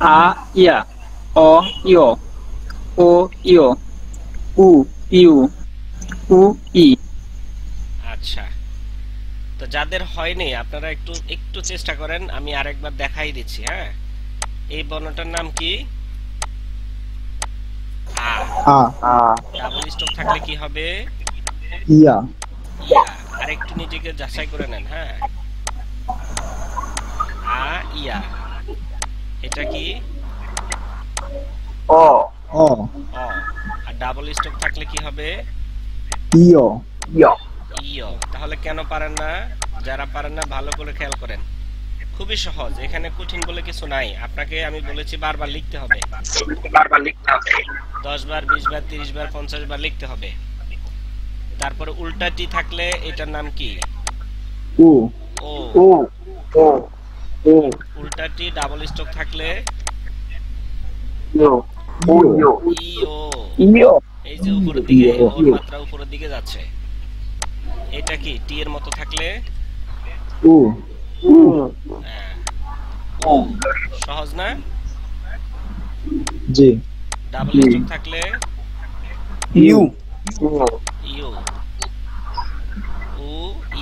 আ ইয়া, অ ইয়, ও ইয়, উ ইউ, উ ই। আচ্ছা, তো যাদের হয়নি আপনারা একটু একটু চেষ্টা করেন, আমি আরেকবার দেখাই দিচ্ছি। হ্যাঁ, এই বর্ণটার নাম কি? আ। আ ডাবল স্টপ থাকলে কি হবে? ইয়া ইয়া। আরেকটু নিজেকে যাচাই করে নেন। হ্যাঁ, আ ইয়া, এটা কি? অ অ অ। আর ডাবল স্টপ থাকলে কি হবে? ইয় ইয় ইয়। তাহলে কেন পারেন না? যারা পারেন না ভালো করে খেয়াল করেন, খুবই সহজ, এখানে কঠিন বলে কিছু নাই। আপনাকে আমি বলেছি বারবার লিখতে হবে, বারবার লিখতে হবে। 10 বার, 20 বার, 30 বার, 50 বার লিখতে হবে। তারপরে উল্টা টি থাকলে এটার নাম কি? উ ও। ও ও ও উল্টা টি ডাবল স্টপ থাকলে ইয় ও ইয় ইয় ইও। ইয় এই যে উপরের দিকে, ইয় ওর মাত্রা উপরের দিকে যাচ্ছে। এটা কি টি এর মতো থাকলে? উ উ হ্যাঁ, উ। সহজ না? জি ডাবল স্টপ থাকলে ইউ ইয় ইউ, উ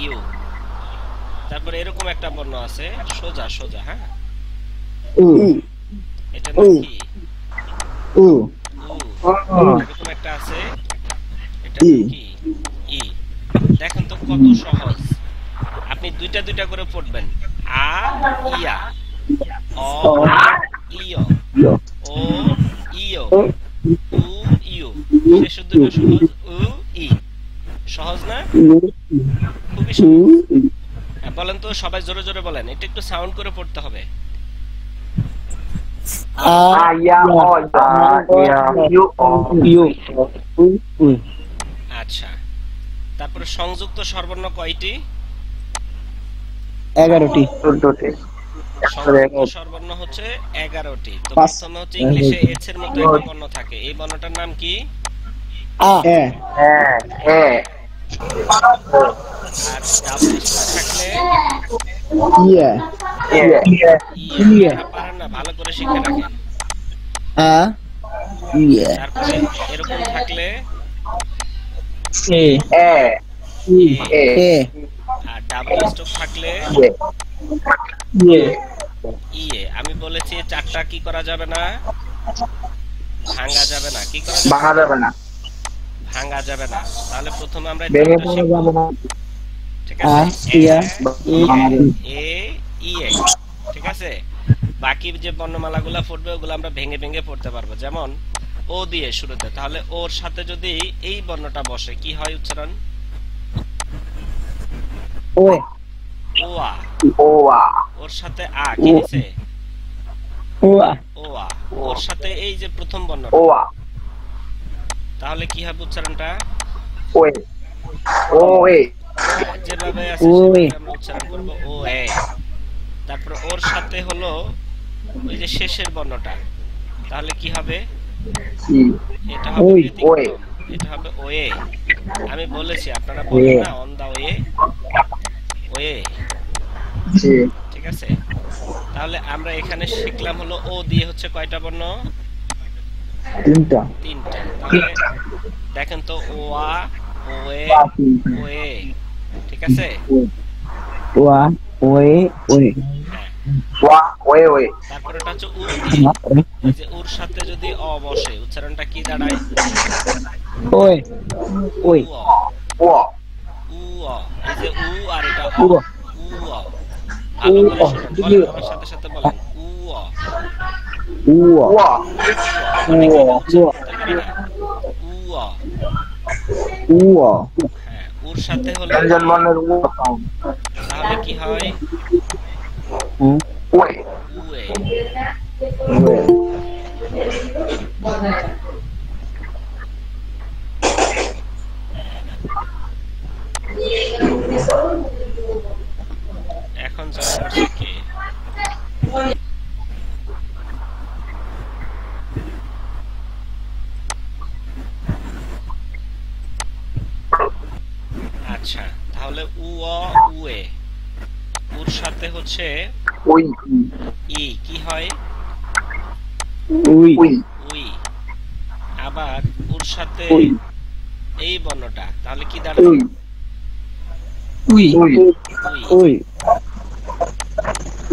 ইউ। তারপরে এরকম একটা বর্ণ আছে, সোজা সোজা। হ্যাঁ, উ এটার নাম কি? উ উ। এরকম একটা আছে, এটার ই নাম কি? ই। দেখেন তো কত সহজ। আপনি দুইটা দুইটা করে পড়বেন। আ ইয়া, অ ইয়, ইয় ও ইয়, উ ইউ। শেষের দুটো সহজ, উ ই। সহজ না? খুবই সহজ। হ্যাঁ, বলেন তো সবাই জোরে জোরে বলেন, এটা একটু সাউন্ড করে পড়তে হবে। আ আয়া অ ইয়া ইউ অ ইউ উ আচ্ছা, তারপরে সংযুক্ত স্বরবর্ণ কয়টি? 11টি 14টি সংযুক্ত স্বরবর্ণ হচ্ছে 11টি। তো পাঁচ প্রথমে হচ্ছে ইংলিশে এস এর মতো একটা বর্ণ থাকে, এই বর্ণটার নাম কি? আ এ হ্যাঁ হ্যাঁ আর ডাবল স্টপ থাকলে ইয়া ইয়ে ইয়ে। ইয়ে যারা পারেন না ভালো করে শিখে রাখেন। আ ইয়া তারপরে এরকম থাকলে এ এ এ। এ এ আর ডাবল স্টপ থাকলে ইয়ে ইয়ে ইয়ে। আমি বলেছি চারটা কি করা যাবে না? ভাঙা যাবে না। কি করা যাবে ভাঙা না? যাবে না, ভাঙা যাবে না। তাহলে প্রথমে আমরা এই ভেঙে তিনটা পড়া শিখবো। যাবে না। ঠিক আ আছে? এ ইয়া ই এ ইয়ে। ঠিক আছে? বাকি যে বর্ণমালাগুলা পড়বে ওগুলো আমরা ভেঙে ভেঙে পড়তে পারবো। যেমন ও দিয়ে শুরুতে, তাহলে ওর সাথে যদি এই বর্ণটা বসে কি হয় উচ্চারণ? ওয়ে ওয়া। ওয়া ওর সাথে আ কি নিছে? ওয়া ওয়া। ওর সাথে এই যে প্রথম বর্ণটা, ওয়া তাহলে কি হবে উচ্চারণটা? ওয়ে ওয়ে হ্যাঁ, যেভাবে আছে ওয়ে সেভাবে আমরা উচ্চারণ করব, ও এ। তারপর ওর সাথে হলো ওই যে শেষের বর্ণটা, তাহলে কি হবে? সি এটা হবে ওই ওয়ে ব্যতিক্রম, এটা হবে ওয়ে। আমি বলেছি আপনারা ওয়ে বলেন না অন দা ওয়ে, ওয়ে। সি ঠিক আছে? তাহলে আমরা এখানে শিখলাম হলো ও দিয়ে হচ্ছে কয়টা বর্ণ? তিনটা তিনটা। তাহলে দেখেন তো, ওয়া, ওয়ে, ওয়ে। ঠিক আছে? ওয়া ওয়ে ওয়ে হ্যাঁ। ওয়া ওয়ে ওয়ে তারপর এটা হচ্ছে উ দিয়ে। এই যে উর সাথে যদি অ বসে উচ্চারণটা কি দাঁড়ায়? ওয়ে উ ওই অ। ওয়া উ অ। এই যে উ আর এটা অ। উয়া উ অ। ভালো করে শুনেন, বলেন আমার সাথে সাথে বলেন, উ অ। উয়া ওয়া উ অ। অনেকে উয়া এটা উচ্চারণ উয়া করতে পারে না। উ অ। উয়া হ্যাঁ, উর সাথে হলো ব্যঞ্জন ই, বর্ণের ওয়া সাউন্ড তাহলে কি হয়? ওয়ে উয়ে। ওয়ে এখন জয়েন করছে কে? আচ্ছা, তাহলে উ অ উয়ে। উর সাথে হচ্ছে ওই ই, কি হয়? উই উই উই। আবার ওর সাথে উই এই বর্ণটা, তাহলে কি দাঁড়াবে? উই উই উই উই। উই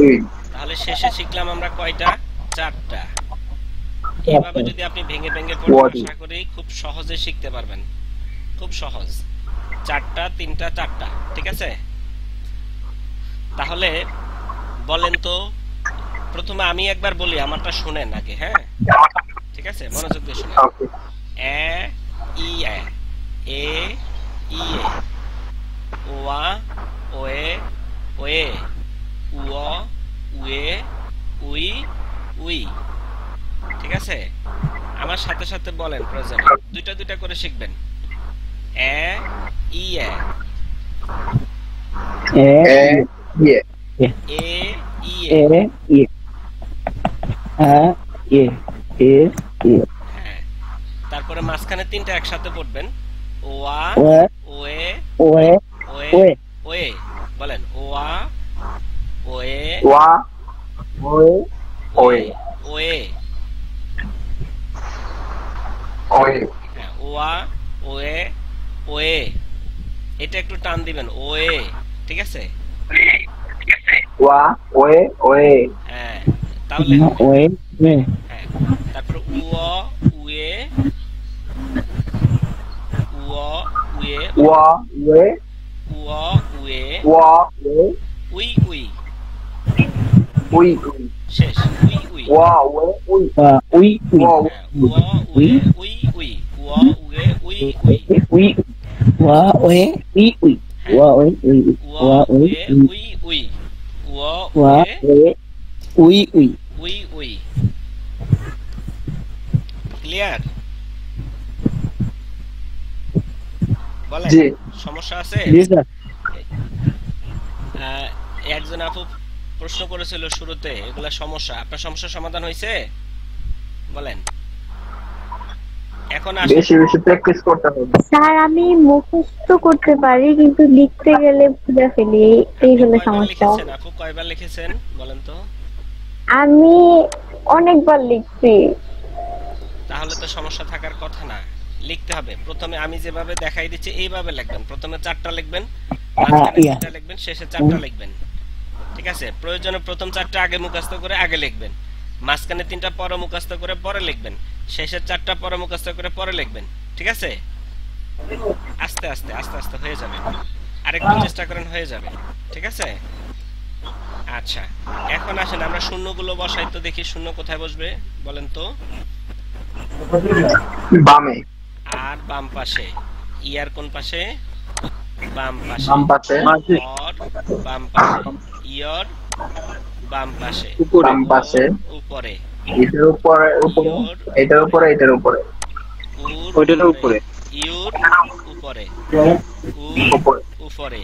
উই তাহলে শেষে শিখলাম আমরা কয়টা? 4টা। এইভাবে যদি আপনি ভেঙে ভেঙে পড়েন, Body. আশা করি খুব সহজে শিখতে পারবেন। খুব সহজ। 4টা, 3টা, 4টা। ঠিক আছে? তাহলে বলেন তো, প্রথমে আমি একবার বলি, আমারটা শুনেন আগে, হ্যাঁ? ঠিক আছে, মনোযোগ দিয়ে শুনেন। ওকে এ ই এ, এ ই এ, ওয়া ওয়ে ওয়ে, উয় উয়ে উই উই। ঠিক আছে? আমার সাথে সাথে বলেন প্রয়োজনে, দুইটা দুইটা করে শিখবেন। এ ই এ, এ এ ইয়ে এ ই এ এ। ই আ এ এ ই হ্যাঁ, তারপরে মাঝখানে 3টা একসাথে পড়বেন। ওয়া way way way way way way. বলেন ওয়া ওয়ে ওয়া ওয়ে ওয়ে ওয়ে। ওয়ে হ্যাঁ, ওয়া ওয়ে ওয়ে। এটা একটু টান দিবেন, ওয়ে। ঠিক আছে? ওয়া ওয়ে ওয়ে হ্যাঁ, তাহলে হবে। ওয়ে ওয়ে হ্যাঁ, তারপর উয় উয়ে উয়ে ওয়া ওয়ে উয়ে ওয়া ওয়ে উই উই। উই শেষ, উই উই। ওয়া ওয়ে উই উই উই ওয়া হ্যাঁ, উয় উয়ে উই উই, উয় উয়ে উই উই। উই ওয়া ওয়ে উই উই ওয়া ওয়ে উই ওয়া উয় ওয়ে উয়ে উই উই, উয় ওয়া উয়ে ওয়ে উই উই উই উই। ক্লিয়ার? বলেন, জি সমস্যা আছে? জি স্যার একজন আপু প্রশ্ন করেছিল শুরুতে, এগুলা সমস্যা, আপনার সমস্যার সমাধান হয়েছে? বলেন। এখন আসেন, বেশি বেশি প্র্যাকটিস করতে হবে স্যার আমি মুখস্থ করতে পারি কিন্তু লিখতে গেলে ভুলে ফেলি, এই আপনি হলো কয়বার সমস্যা। লিখেছেন আপু? কয়বার লিখেছেন বলেন তো? আমি অনেকবার লিখছি। তাহলে তো সমস্যা থাকার কথা না। লিখতে হবে। প্রথমে আমি যেভাবে দেখাই দিচ্ছি এইভাবে লিখবেন। প্রথমে 4টা লিখবেন, মাঝখানে 3টা লিখবেন, শেষে 4টা লিখবেন। ঠিক আছে? প্রয়োজনে প্রথম 4টা আগে মুখস্থ করে আগে লিখবেন, মাঝখানে 3টা পরে মুখস্থ করে পরে লিখবেন, শেষের 4টা পরে মুখস্থ করে পরে লিখবেন। ঠিক আছে? আস্তে আস্তে আস্তে আস্তে হয়ে যাবে। আরেকটু চেষ্টা করেন, হয়ে যাবে। ঠিক আছে? আচ্ছা, এখন আসেন আমরা শূন্যগুলো বসাই তো দেখি, শূন্য কোথায় বসবে বলেন তো? বামে আর বাম পাশে। ইয়ার কোন পাশে? বাম পাশে। বাম পাশে অর বাম পাশে। ইয়র বাম পাশে। উপরে বাম পাশে ওর উপরে। এটার উপরে উপরে এটার উপরে এটার উপরে উর ওইটার উপরে ইউর উপরে। উ উপরে উপরে।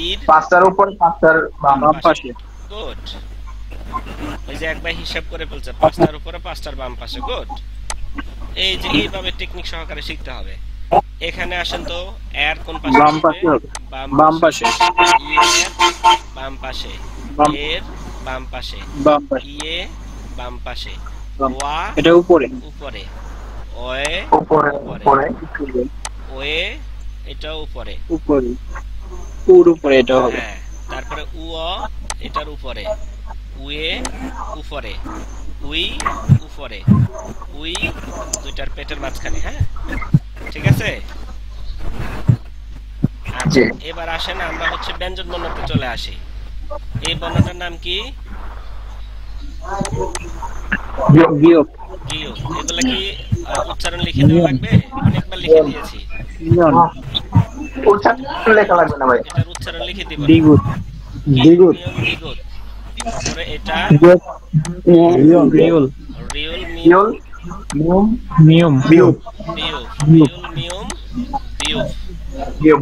ইর পাঁচটার উপরে পাঁচটার বাম বাম পাশে গুড। ওই যে একবার হিসাব করে ফেলছে, 5টার উপরে 5টার বাম পাশে। গুড। এই যে এইভাবে টেকনিক সহকারে শিখতে হবে। এখানে আসেন তো, এর কোন পাশে? বাম পাশে হবে। বাম পাশে ইয়ের বাম পাশে। বাম- এর বাম পাশে। বাম পাশে ইয়ে বাম পাশে। বাম- ওয়া এটা উপরে উপরে। ওয়ে উপরে উপরে ওয়ে এটা উপরে। উপরে পুর উপরে এটা হবে। হ্যাঁ, তারপরে উয় এটার উপরে। উয়ে উপরে। উই উপরে। উই দুইটার পেটের মাঝখানে। হ্যাঁ, ঠিক আছে? আচ্ছা, জি এবার আসেন আমরা হচ্ছে ব্যঞ্জন বর্ণতে চলে আসি। এই বর্ণটার নাম কি? বিয়োগ গিয়োগ। এগুলা কি উচ্চারণ লিখে দেওয়া লাগবে? অনেকবার লিখে দিয়েছি। ইয়ন উচ্চারণ লেখা লাগবে না ভাই এটার উচ্চারণ লিখে দিব। দ্বিগুণ দ্বিগুণ দ্বিগুণ। তারপরে এটা রিয়ল রিউল ইয়ল নিয়ম বিয়োগ বিয়োগ। রিউল মিউম বিয়োগ। বিয়োগ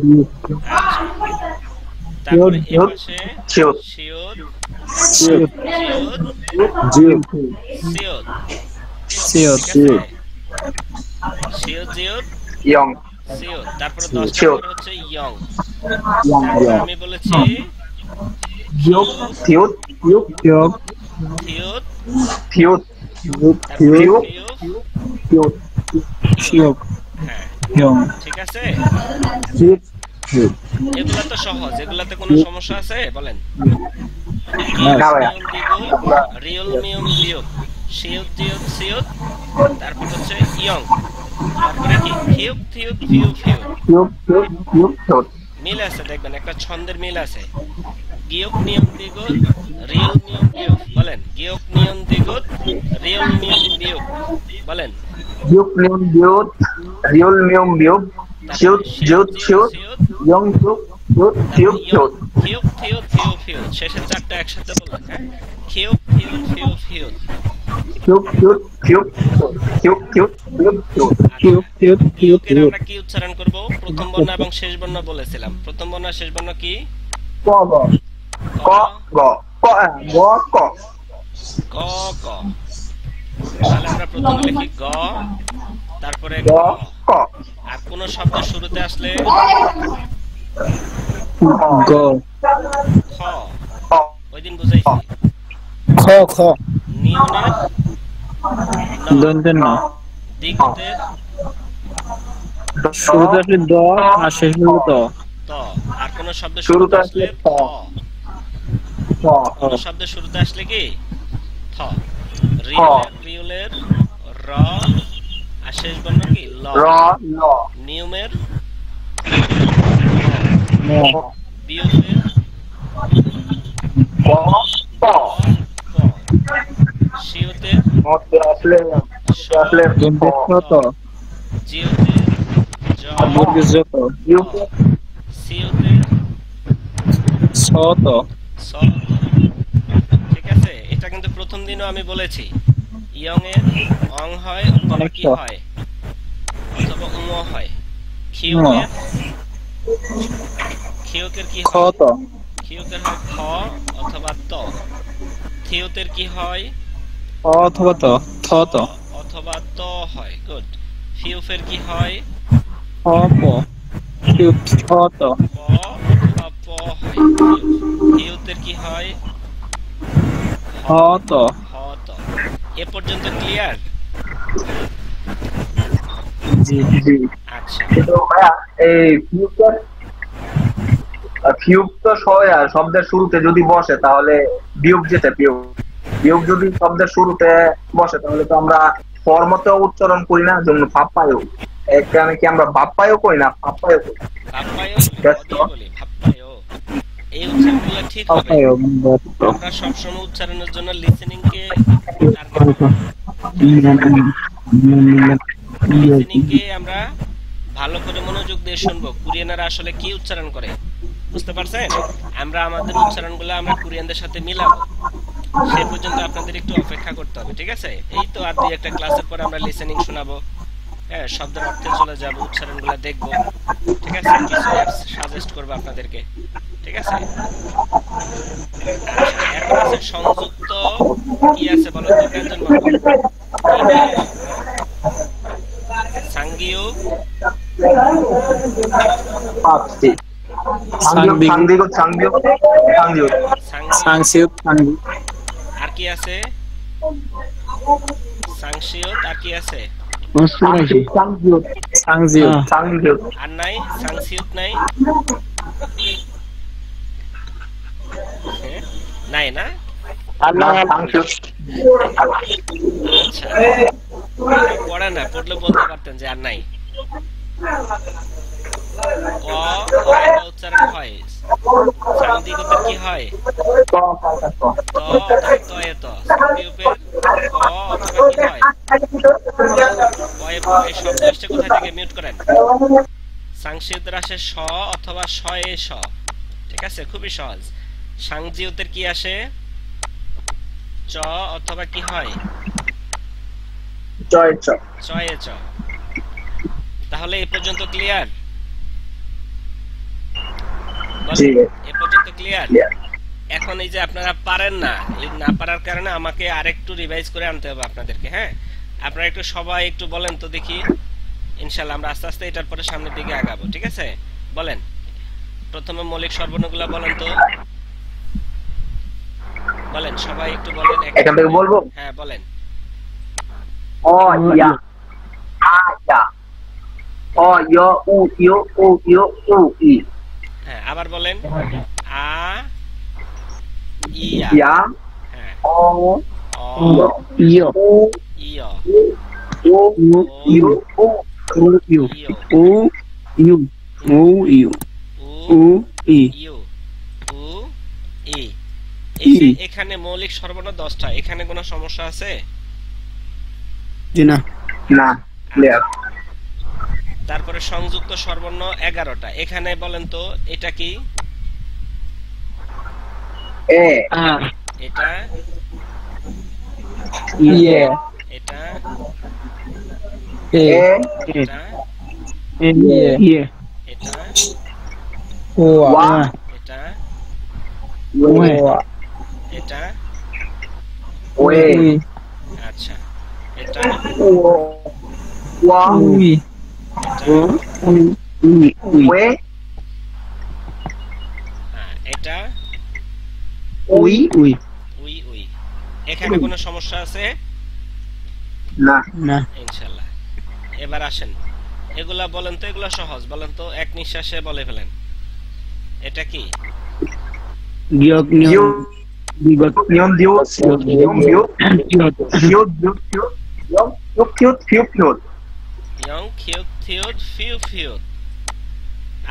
আচ্ছা, তারপরে এই বিয়োগ। পাশে শিওর শিওর সিয়ত জিওদ জিও সিওদ। সিয়ত ঠিক আছে? শিওদ জিওদ ইয়ং সিওদ। তারপরে 10টা শিওর। পরে হচ্ছে ইয়ং। তারপরে আমি বলেছি বিয়োগ থিওত বিয়োগ থিওদ থিওত তারপরে ফিউ ফিউ Fiuk. হ্যাঁ Hyung. ঠিক আছে Fiuk. এগুলা তো সহজ এগুলাতে কোনো সমস্যা আছে বলেন না ভাইয়া রিয়ল মিয়ম বিয়োগ শিয়ুত দিয়ত সিয়ুত তারপর হচ্ছে ইয়ং তারপরে কি ফিউক থিউক ফিউ ফিউ ফিউ মিল আছে দেখবেন একটা ছন্দের মিল আছে গিয়ক নিয়ম দিগত রিয়ল মিয়ম বিয়োগ বলেন গিয়ক নিয়ম দিগত রিয়ল মিয়ম বিয়োগ বলেন বিয়োগ নিয়ম বিয়োগ রিয়ল নিয়ম বিয়োগ শিউত জিউত শিউত ইয়ং ফিউক ফিউক ফিউক ফিউক থিউক ফিউ ফিউ শেষের চারটা একসাথে বলবেন হ্যাঁ ফিউক ফিউ ফিউ ফিউ ফিউক ফিউক ফিউক ফিউক ফিউক ফিউক Fiuk, Fiuk, Fiuk, ইউকের Fiuk. আমরা কি উচ্চারণ করব প্রথম বর্ণ এবং শেষ বর্ণ বলেছিলাম প্রথম বর্ণ আর শেষ বর্ণ কি ক গ ক গ ক গ ক ক ক তাহলে আমরা প্রথমে লিখি গ তারপরে গ ক ক আর কোন শব্দ শুরুতে আসলে Go. খ ক ওইদিন বুঝাইছি Kho. নিয়নের Dönten no. দিগতের শুরুতে আসলে দ আর শেষ হলো ত ত আর কোন শব্দ শুরুতে শুরুতে আসলে আসলে ত। থ ক কোন শব্দ শুরুতে আসলে কি থ খ। রিউলের র আর শেষ বর্ণ কি ল র ল নিয়মের ন বিয়োগের ক ক ক শিওতের মধ্যে আসলে আসলে দন্তে ছ ত জিওতের জ আর বর্গে জ ত ইউক সিওতের ছ ত স ঠিক আছে এটা কিন্তু প্রথম দিনও আমি বলেছি ইয়ং এর অং হয় অথবা কি হয় অথবা উম হয় খিউকের খিউকের কি খ হয় ত খিউকের হয় খ অথবা ত থিউতের কি হয় অ অথবা ত থ ত অথবা ত হয় গুড ফিউফের কি হয় খ প ফিউক ছ ত প অথবা প হয় ফিউতের কি হয় হ ত হ ত এ পর্যন্ত ক্লিয়ার জি জি আচ্ছা কিন্তু ভাইয়া এই ফিউক তো শব্দের শুরুতে যদি বসে তাহলে বিয়োগ যেতে বিয়োগ বিয়োগ যদি শব্দের শুরুতে বসে তাহলে তো আমরা ফর্মতেও উচ্চারণ করি না যেমন ভাপ্পায়ও এখানে কি আমরা ভাপ্পায়ও করি না ভাপ্পায়ও করি ভাপ্পায়ও That's বলি ভাপ্পায়ও এই উচ্চারণগুলো ঠিক হবে অপায় বত্ত আমরা সবসময় উচ্চারণের জন্য লিসেনিং কে লিসেনিং কে আমরা ভালো করে মনোযোগ দিয়ে শুনবো কোরিয়ানরা আসলে কি উচ্চারণ করে বুঝতে পারছেন আমরা আমাদের উচ্চারণগুলো আমরা কোরিয়ানদের সাথে মিলাবো সে পর্যন্ত আপনাদের একটু অপেক্ষা করতে হবে ঠিক আছে এই তো আর দুই একটা ক্লাসের পর আমরা লিসেনিং শোনাবো হ্যাঁ শব্দের অর্থে চলে যাব উচ্চারণগুলো দেখবো ঠিক আছে কিছু অ্যাপস সাজেস্ট করব আপনাদেরকে ঠিক আছে আচ্ছা এখন আছে সংযুক্ত কি আছে বলো তো ব্যঞ্জন বর্গ সাংগিও পাঁচটি সাংদিগ সাংদিগ সাংদিগ সাংসিউক সাংগি আর কি আছে সাংশিও আর কি আছে সাংদিগ সাংজিউ সাংদিগ আর নাই সাংশিউত নাই হ্যাঁ? নাই না সাংদিগ আচ্ছা পড়ে না পড়লে বলতে পারতেন যে আর নাই ক উচ্চারণ হয় সাংদিগতের কি হয় ত অথবা তয়ে ত সাংদিগতের ক অথবা কি হয় এই শব্দ আসছে কোথা থেকে মিউট করেন সাংশিউতের আসে স অথবা শ এ স ঠিক আছে খুবই সহজ সাংজিউতের কি আসে চ অথবা কি হয় জয় চ চয়ে চ তাহলে এই পর্যন্ত ক্লিয়ার জি এ পর্যন্ত ক্লিয়ার Clear. এখন এই যে আপনারা পারেন না এই না পারার কারণে আমাকে আরেকটু রিভাইজ করে আনতে হবে আপনাদেরকে হ্যাঁ আপনারা একটু সবাই একটু বলেন তো দেখি ইনশাআল্লাহ আমরা আস্তে আস্তে এটার পরে সামনের দিকে আগাবো ঠিক আছে বলেন প্রথমে মৌলিক স্বরবর্ণগুলো বলেন তো বলেন সবাই একটু বলেন এখান থেকে বলবো হ্যাঁ বলেন অ ইয়া আ ইয়া অ য় উ ইয় ও ইয় উ ই হ্যাঁ আবার বলেন আ ইয়া ইয়া হ্যাঁ অ অ ইয় উ ইয় ও উ ইউ ও উ ইউ ইয় উ ইউ উ ইউ উ উ ই ইউ উ ই এই যে ই। এখানে মৌলিক সর্বর্ণ 10টা এখানে কোনো সমস্যা আছে জি না না ক্লিয়ার তারপরে সংযুক্ত সর্বর্ণ 11টা এখানে বলেন তো এটা কি এ আ এটা ইয়ে এটা এ এ এটা ইয়ে এটা ওয়া এটা ওয়ে এটা ওয়ে আচ্ছা এটা ও ওয়া উই এটা উই উই উই ওয়ে হ্যাঁ, এটা উই উই উই উই এখানে কোনো সমস্যা আছে না না ইনশাআল্লাহ এবার আসেন এগুলা বলেন তো এগুলা সহজ বলেন তো এক নিঃশ্বাসে বলে ফেলেন এটা কি গিয়ক ইউ নিয়ম বিগত নিয়ম দিও নিয়ম দিও গিয়ক ফিউট দিও ফিউট নিয়ম ফিউট ফিউট ফিউট ইয়ং খিউত থিউত ফিউ ফিউত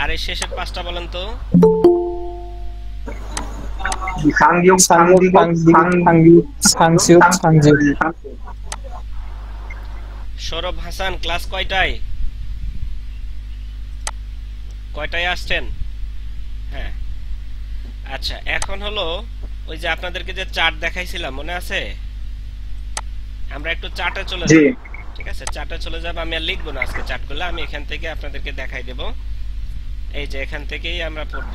আর এই শেষের পাঁচটা বলেন তো 상경 상디고 상시옷 상지 সৌরভ হাসান ক্লাস কয়টায় আসছেন হ্যাঁ আচ্ছা এখন হলো ওই যে আপনাদেরকে যে চার্ট দেখাইছিলাম মনে আছে আমরা একটু চার্টে চলে জি যাব ঠিক আছে চার্টে চলে যাব আমি আর লিখবো না আজকে চার্টগুলো আমি এখান থেকে আপনাদেরকে দেখাই দেব এই যে এখান থেকেই আমরা পড়ব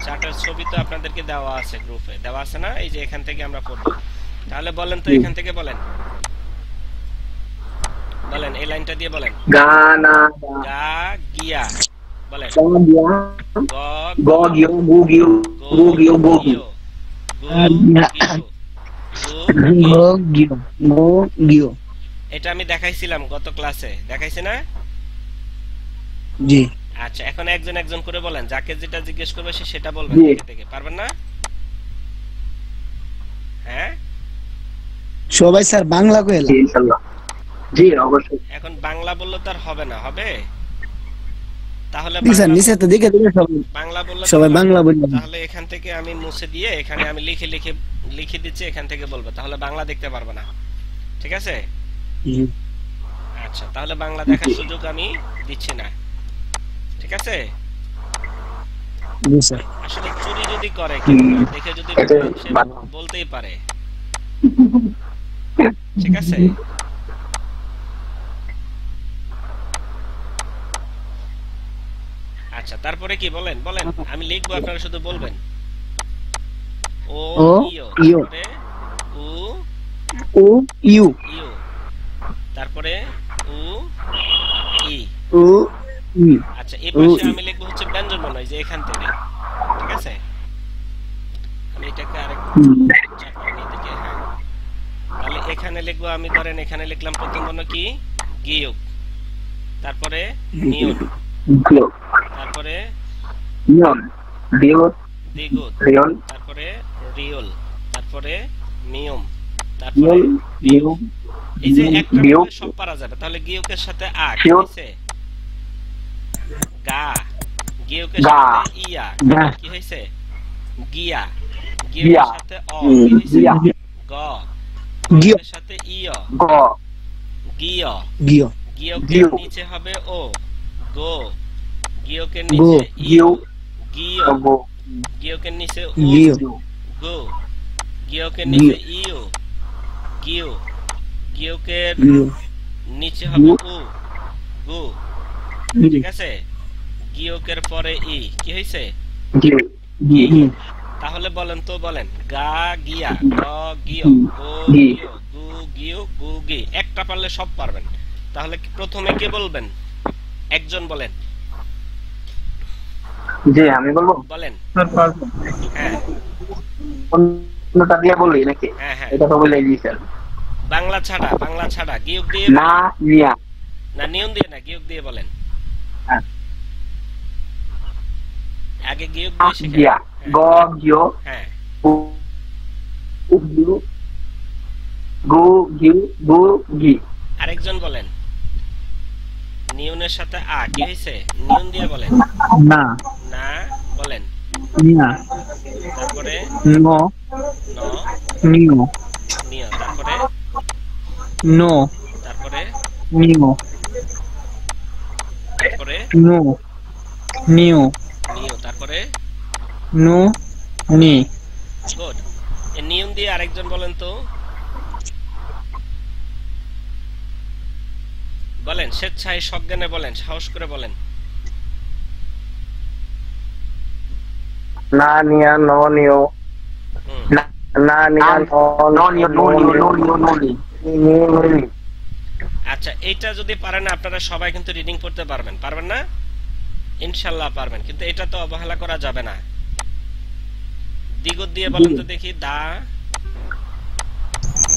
চার্টের ছবি তো আপনাদেরকে দেওয়া আছে গ্রুপে দেওয়া আছে না এই যে এখান থেকে আমরা পড়ব তাহলে বলেন তো এখান থেকে বলেন বলেন এই লাইনটা দিয়ে বলেন গানা গা গিয়া বলেন গিয়া গ গগিও গুগিও গুগিও গুগিও গিয় এটা আমি দেখাইছিলাম গত ক্লাসে দেখাইছি না জি আচ্ছা এখন একজন একজন করে বলেন যাকে যেটা জিজ্ঞেস করবে সে সেটা বলবেন জি। থেকে থেকে পারবেন না হ্যাঁ সবাই স্যার বাংলা কইলা জি ইনশাআল্লাহ জি অবশ্যই এখন বাংলা বললে তো আর হবে না হবে তাহলে জি স্যার নিচে তো দেখে দেখে সবাই বাংলা বললে তো সবাই হবে না। বাংলা বলবেন তাহলে এখান থেকে আমি মুছে দিয়ে এখানে আমি লিখে দিচ্ছি এখান থেকে বলবো তাহলে বাংলা দেখতে পারবে না ঠিক আছে জি আচ্ছা তাহলে বাংলা দেখার সুযোগ আমি দিচ্ছি না ঠিক আছে জি স্যার আসলে চুরি যদি করে কেউ না দেখে যদি এটা সে বাংলা। বলতেই পারে ঠিক আছে আচ্ছা তারপরে কি বলেন বলেন আমি লিখবো আপনারা শুধু বলবেন ও ও, ইও ইও। তারপরে উ ও ইউ ইউ তারপরে উ ই ও ই আচ্ছা এই ও, পাশে ই। আমি লিখবো হচ্ছে ব্যঞ্জন বর্ণ এই যে এখান থেকে ঠিক আছে আমি এটাকে আরেক চাপ বানিয়ে দিকে হ্যাঁ তাহলে এখানে লিখবো আমি ধরেন এখানে লিখলাম প্রথম বর্ণ কি গিয়ক তারপরে নিয়ন গিও তারপরে নিয়ন দিও দ্বিগুণ রিয়ন তারপরে রিয়ল তারপরে নিয়ম তারপরে নিয়ন দিও এই যে একটা বিয়োগ। বললে সব পারা যাবে তাহলে গিয়কের সাথে আ কি বিয়োগ। হইছে গা গিয়কের গা। সাথে ইয়া গা। কি হইছে গিয়া গিয়া। গিয়কের সাথে অ কি হইছে গিয়া। গ গিয় গিয়কের সাথে ইয় গ গিয় গিয় গিয়কের গিয়। নিচে হবে ও গো গিয়কের গো। নিচে ইয় গিও গিয় গো গিয়কের নিচে উ গিয় গো গিয়কের নিচে ইউ গিয় গিয়কের গিয় নিচে হবে উ গু ঠিক আছে গিয়কের পরে ই কি হইছে গিও গিয় তাহলে বলেন তো বলেন গা গিয়া গ গিয় গো গি। গিয় গু গিয় গু গি একটা পারলে সব পারবেন তাহলে কি প্রথমে কে বলবেন একজন বলেন জি আমি বলবো বলেন স্যার পারবো হ্যাঁ অন্যটা দিয়ে বলি নাকি হ্যাঁ হ্যাঁ এটা তো বলে দিয়েছেন বাংলা ছাড়া গিয়োগ দিয়ে না নিয়া না, নিয়ম দিয়ে না, গিয়োগ দিয়ে বলেন। হ্যাঁ। আগে গিয়োগ দিয়ে শিখেন। গিয়া গ গিও হ্যাঁ, গু গিও গু গিউ গু গি। আরেকজন বলেন। নিয়নের সাথে আ কি হয়েছে? নিয়ন দিয়ে বলেন। না না বলেন। নিয়া তারপরে নো ন নিও নিয়, তারপরে নো তারপরে নিও তারপরে নো নিও নিয়, তারপরে নো নি। গুড। এই নিয়ম দিয়ে আরেকজন বলেন তো, বলেন স্বেচ্ছায় সজ্ঞানে বলেন, সাহস করে বলেন। না নিয়া নো নিও হুম, না নিয়া নো নিও নো নিও নো নিও নো নি। নি আচ্ছা, এইটা যদি পারেন আপনারা সবাই কিন্তু রিডিং পড়তে পারবেন, পারবেন না? ইনশাআল্লাহ পারবেন, কিন্তু এটা তো অবহেলা করা যাবে না। দ্বিগত দিয়ে বলেন তো দেখি। দা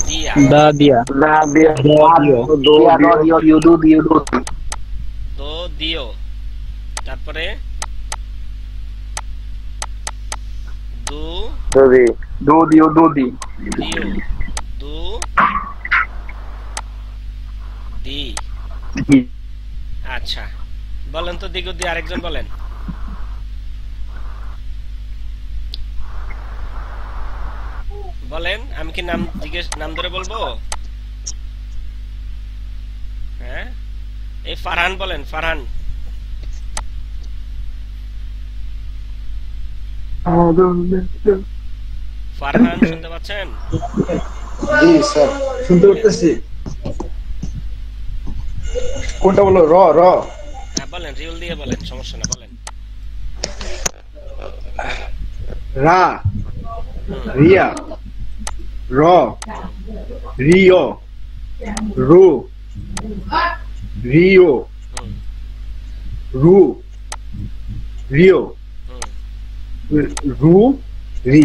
দিয়া দা দিয়া না দিয়া দিও দো দিয়া দ দিও দিও দু দিও দু। দো দিও, তারপরে দু দি দু দিও দু দি। দিও, দু দি। আচ্ছা, বলেন তো দ্বিগত দিয়ে আরেকজন বলেন। বলেন, আমি কি নাম ধরে বলবো? হ্যাঁ, এই ফারহান বলেন, ফারহান। ফারহান শুনতে পাচ্ছেন? জি স্যার, শুনতে পারতেছি। কোনটা বলো? র র হ্যাঁ বলেন, রিউল দিয়ে বলেন, সমস্যা না, বলেন। রা হুম, রিয়া র রিও রু রিও হুম, রু রিও হুম। রু রি।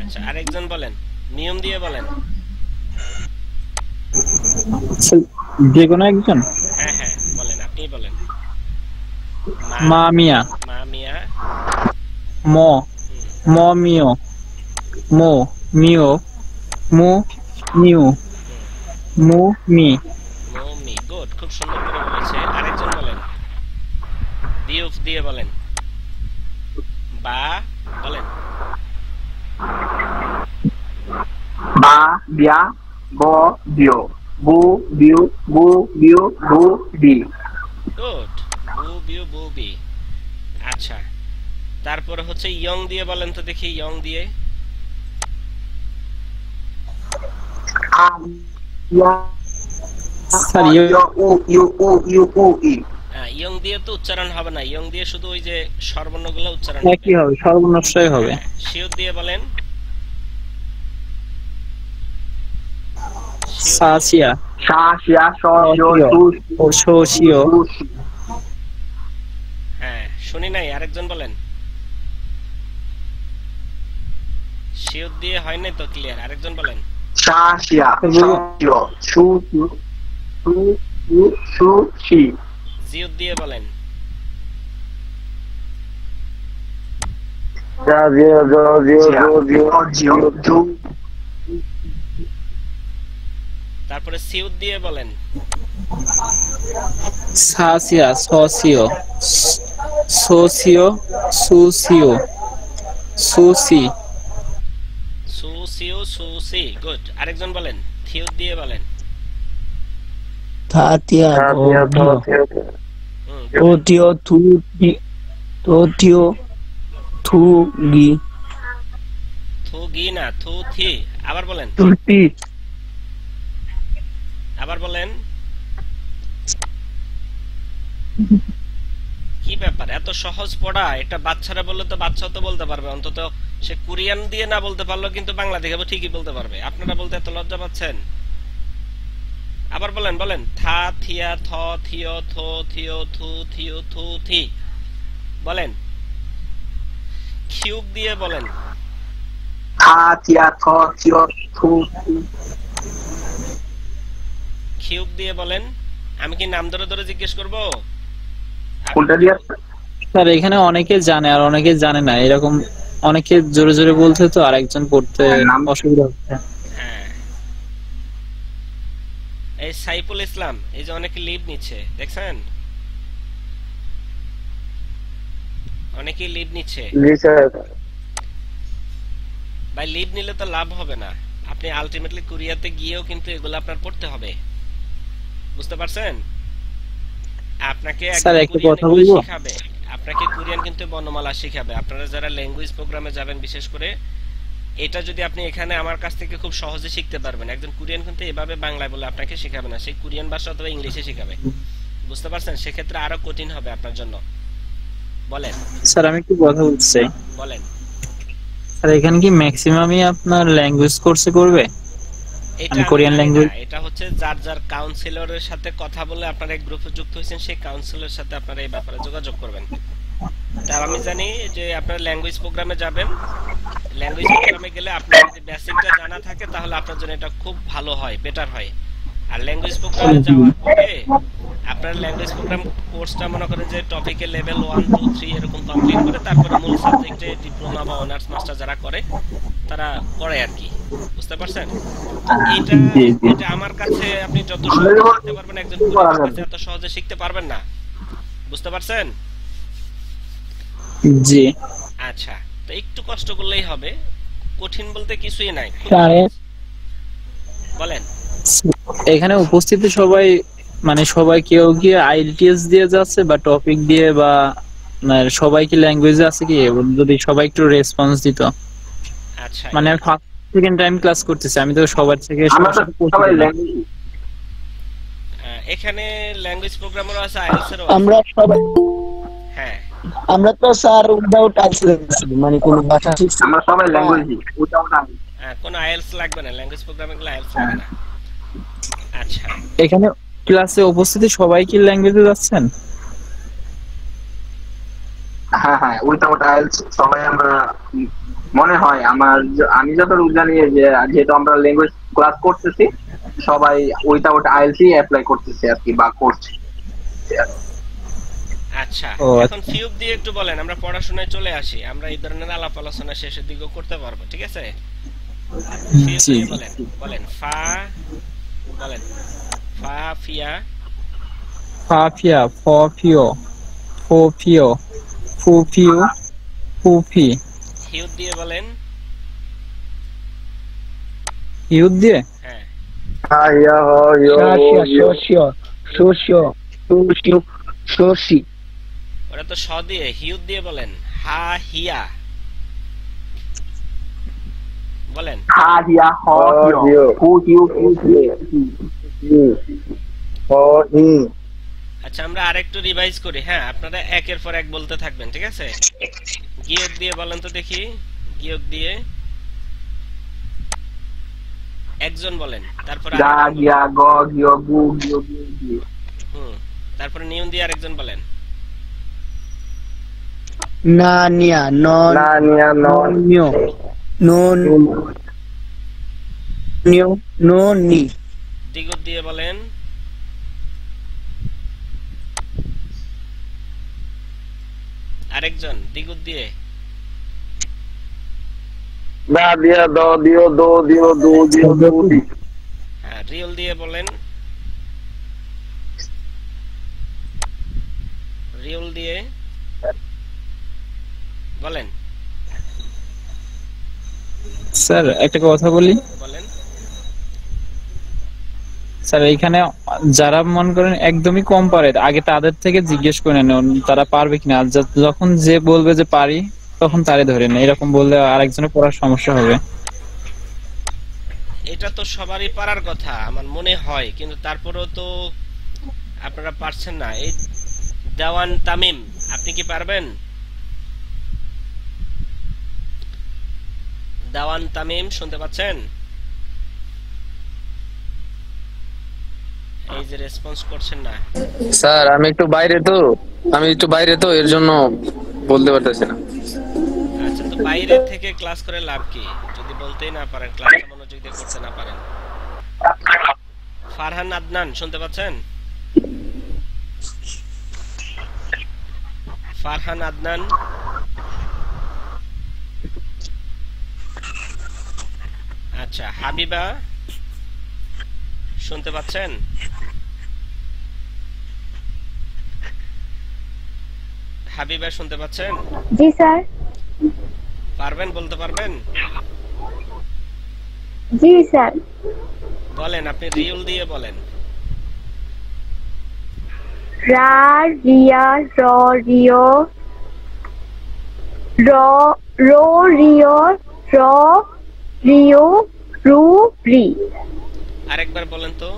আচ্ছা, আরেকজন বলেন, নিয়ম দিয়ে বলেন। যে কোনো একজন। হ্যাঁ হ্যাঁ বলেন, আপনি বলেন। মা মিয়া মা মিয়া। ম ম মিও মো মিও মু নিউ মু মি। মমি। গুড, খুব সুন্দর করে বলেছে। আরেকজন বলেন, বিউফ দিয়ে বলেন। বা বলেন। বা বিয়া গ দিও গু দিও গু দিও গু দি। গুড, বু বিউ বু বি। আচ্ছা, তারপর হচ্ছে ইয়ং দিয়ে বলেন তো দেখি, ইয়ং দিয়ে। আ ইয়া স্যার উ ইউ উ ইউ উ ই। ইয়ং দিয়ে তো উচ্চারণ হবে না, ইয়ং দিয়ে শুধু ওই যে স্বরবর্ণগুলো উচ্চারণ একই হবে, সর্বনাশই হবে। শিওর দিয়ে বলেন। সাসিয়া সা শিয়া স ইও সু সোসিও হ্যাঁ, শুনি নাই, আরেকজন বলেন। শিওর দিয়ে হয় নাই তো ক্লিয়ার, আরেকজন বলেন। সা শিয়া স ইও সু সু সু সু শি। জিওর দিয়ে বলেন। যা জিও জো জিও জো জিও জিও জু। তারপরে সিউর দিয়ে বলেন। সাসিয়া সোসিও সোসিও সুসিও সুসি সুসিও সুসি। গুড, আরেকজন বলেন। থিওর দিয়ে বলেন। তাতিয়া তো হুম, ওটিও তু তোটিও থু গি থু গি না, থু থি। আবার বলেন, তুটি আবার বলেন। কি ব্যাপার, এত সহজ পড়া? এটা বাচ্চারা বললে তো বাচ্চাও তো বলতে পারবে, অন্তত সে কোরিয়ান দিয়ে না বলতে পারলো কিন্তু বাংলা দেখে ঠিকই বলতে পারবে। আপনারা বলতে এত লজ্জা পাচ্ছেন? আবার বলেন, বলেন। থা থিয়া থ থিও থো থিও থু থিও থু থি। বলেন। কিউব দিয়ে বলেন। থা থিয়া থ থিও থু কিউব দিয়ে বলেন। আমি কি নাম ধরে ধরে জিজ্ঞেস করব? কোনটা দিয়ে? স্যার এখানে অনেকে জানে আর অনেকে জানে না, এরকম অনেকে জোরে জোরে বলছে তো আরেকজন পড়তে নাম অসুবিধা হচ্ছে। হ্যাঁ, এই সাইফুল ইসলাম, এই যে অনেকে লিভ নিচ্ছে দেখছেন, অনেকেই লিভ নিচ্ছে। জি স্যার। ভাই লিভ নিলে তো লাভ হবে না, আপনি আলটিমেটলি কোরিয়াতে গিয়েও কিন্তু এগুলো আপনার পড়তে হবে, বুঝতে পারছেন? আপনাকে স্যার একজন একটা কোরিয়ান কথা এগুলো বলবো? শিখাবে, আপনাকে কোরিয়ান কিন্তু বর্ণমালা শিখাবে। আপনারা যারা ল্যাঙ্গুয়েজ প্রোগ্রামে যাবেন বিশেষ করে, এটা যদি আপনি এখানে আমার কাছ থেকে খুব সহজে শিখতে পারবেন। একজন কোরিয়ান কিন্তু এভাবে বাংলায় বলে আপনাকে শেখাবে না, সেই কোরিয়ান ভাষা অথবা ইংলিশে শেখাবে, বুঝতে পারছেন? সেক্ষেত্রে আরো কঠিন হবে আপনার জন্য। বলেন স্যার আমি একটু কথা বলতে চাই। বলেন। স্যার এখানে কি ম্যাক্সিমামই আপনার ল্যাঙ্গুয়েজ কোর্সে করবে? এটা আমি আমি কোরিয়ান জানি না, ল্যাঙ্গুয়েজ এটা হচ্ছে যার যার কাউন্সিলরের সাথে কথা বলে আপনারা এক গ্রুপে যুক্ত হয়েছেন, সেই কাউন্সিলরের সাথে আপনারা এই ব্যাপারে যোগাযোগ করবেন। তার আমি জানি যে আপনারা ল্যাঙ্গুয়েজ প্রোগ্রামে যাবেন, ল্যাঙ্গুয়েজ প্রোগ্রামে গেলে আপনার যদি বেসিকটা জানা থাকে তাহলে আপনার জন্য এটা খুব ভালো হয়, বেটার হয়। আর ল্যাঙ্গুয়েজ প্রোগ্রামে যাওয়ার পরে আপনার ল্যাঙ্গুয়েজ প্রোগ্রাম কোর্সটা মনে করেন যে টপিকে লেভেল 1 2 3 এরকম কমপ্লিট করে তারপরে মূল সাবজেক্টে ডিপ্লোমা বা অনার্স মাস্টার যারা করে তারা করে আর কি, বুঝতে পারছেন? এটা এটা আমার কাছে আপনি যত সহজে শিখতে পারবেন একজন কোরিয়ানের কাছে এত সহজে শিখতে পারবেন না, বুঝতে পারছেন? জি। আচ্ছা, তো একটু কষ্ট করলেই হবে, কঠিন বলতে কিছুই নাই। বলেন। এখানে উপস্থিত সবাই মানে সবাই কেউ কি আইএলটিএস দিয়ে যাচ্ছে বা টপিক দিয়ে বা মানে সবাই কি ল্যাঙ্গুয়েজে আছে কি? যদি সবাই একটু রেসপন্স দিত। আচ্ছা, মানে ফার্স্ট সেকেন্ড টাইম ক্লাস করতেছি, আমি তো সবার থেকে আমরা তো সবাই ল্যাঙ্গুয়েজ এখানে ল্যাঙ্গুয়েজ প্রোগ্রামারও আছে, আইএলটিএস এরও আমরা সবাই, হ্যাঁ, আমরা তো স্যার উইদাউট আইএলটিএস মানে কোনো ভাষা শিখছি। আমরা সবাই ল্যাঙ্গুয়েজই, ওটা কোনো আইএলটিএস লাগবে না, ল্যাঙ্গুয়েজ প্রোগ্রামিং গুলো আইএলটিএস লাগে না। আচ্ছা, এখানে ক্লাসে উপস্থিতি সবাই কি ল্যাঙ্গুয়েজে যাচ্ছেন? হ্যাঁ হ্যাঁ, উইথাউট আইএলটিএস সবাই আমরা মনে হয় আমি যতটুকু জানি যে যেহেতু আমরা ল্যাঙ্গুয়েজ ক্লাস করতেছি সবাই উইথাউট আইএলটিএস অ্যাপ্লাই করতেছে আর কি, বা করছে। আচ্ছা, ও, এখন ফিউব দিয়ে একটু বলেন, আমরা পড়াশোনায় চলে আসি, আমরা এই ধরনের আলাপ আলোচনা শেষের দিকেও করতে পারবো, ঠিক আছে? ফিউব জি। দিয়ে বলেন, বলেন ফা, বলেন ফা ফিয়া, ফাফিয়া, ফফিও, ফোফিও, ফুফিও, ফুফি। হিউব দিয়ে বলেন। ইউদ দিয়ে? হ্যাঁ, ওরা তো স দিয়ে। হিউব দিয়ে বলেন হা হিয়া, বলেন। হা হিয়া হ হিয় হু হিউ আচ্ছা, আমরা আরেকটু রিভাইজ করি, হ্যাঁ? আপনারা একের পর এক বলতে থাকবেন, ঠিক আছে? গিয়ক দিয়ে বলেন তো দেখি, গিয়ক দিয়ে একজন বলেন, তারপরে গা গিয়া গ গিয় গু গিয় গু। তারপরে নিয়ম দিয়ে আরেকজন বলেন। না নিয়া নন না নিয়া নন নিও নন নিও নো নি। দ্বিগুণ দিয়ে বলেন। আরেকজন দ্বিগুণ দিয়ে। না দিয়া দ দিও দো দিও দু দিও দু দি। হ্যাঁ, রিয়েল দিয়ে বলেন। রিয়েল দিয়ে বলেন। স্যার একটা কথা বলি। বলেন। স্যার এইখানে যারা মনে করেন একদমই কম পারে আগে তাদের থেকে জিজ্ঞেস করে নেন তারা পারবে কিনা, আর যখন যে বলবে যে পারি তখন তারে ধরে নেন, এরকম বললে আরেকজনের পড়ার সমস্যা হবে। এটা তো সবারই পারার কথা আমার মনে হয়, কিন্তু তারপরেও তো আপনারা পারছেন না। এই দেওয়ান তামিম, আপনি কি পারবেন? দেওয়ান তামিম শুনতে পাচ্ছেন? এই যে রেসপন্স করছেন না। স্যার আমি একটু বাইরে তো এর জন্য বলতে পারতেছি না। আচ্ছা, তো বাইরে থেকে ক্লাস করে লাভ কি যদি বলতেই না পারেন, ক্লাসে মনোযোগ দিয়ে করতে না পারেন? ফারহান আদনান শুনতে পাচ্ছেন? ফারহান আদনান। আচ্ছা, হাবিবা শুনতে পাচ্ছেন? হাবিবা শুনতে পাচ্ছেন? জি স্যার। পারবেন, বলতে পারবেন? জি স্যার। বলেন, আপনি রিউল দিয়ে বলেন। রা রিয়া র রিও র রো রিও র রিও রু রি। আরেকবার বলেন তো।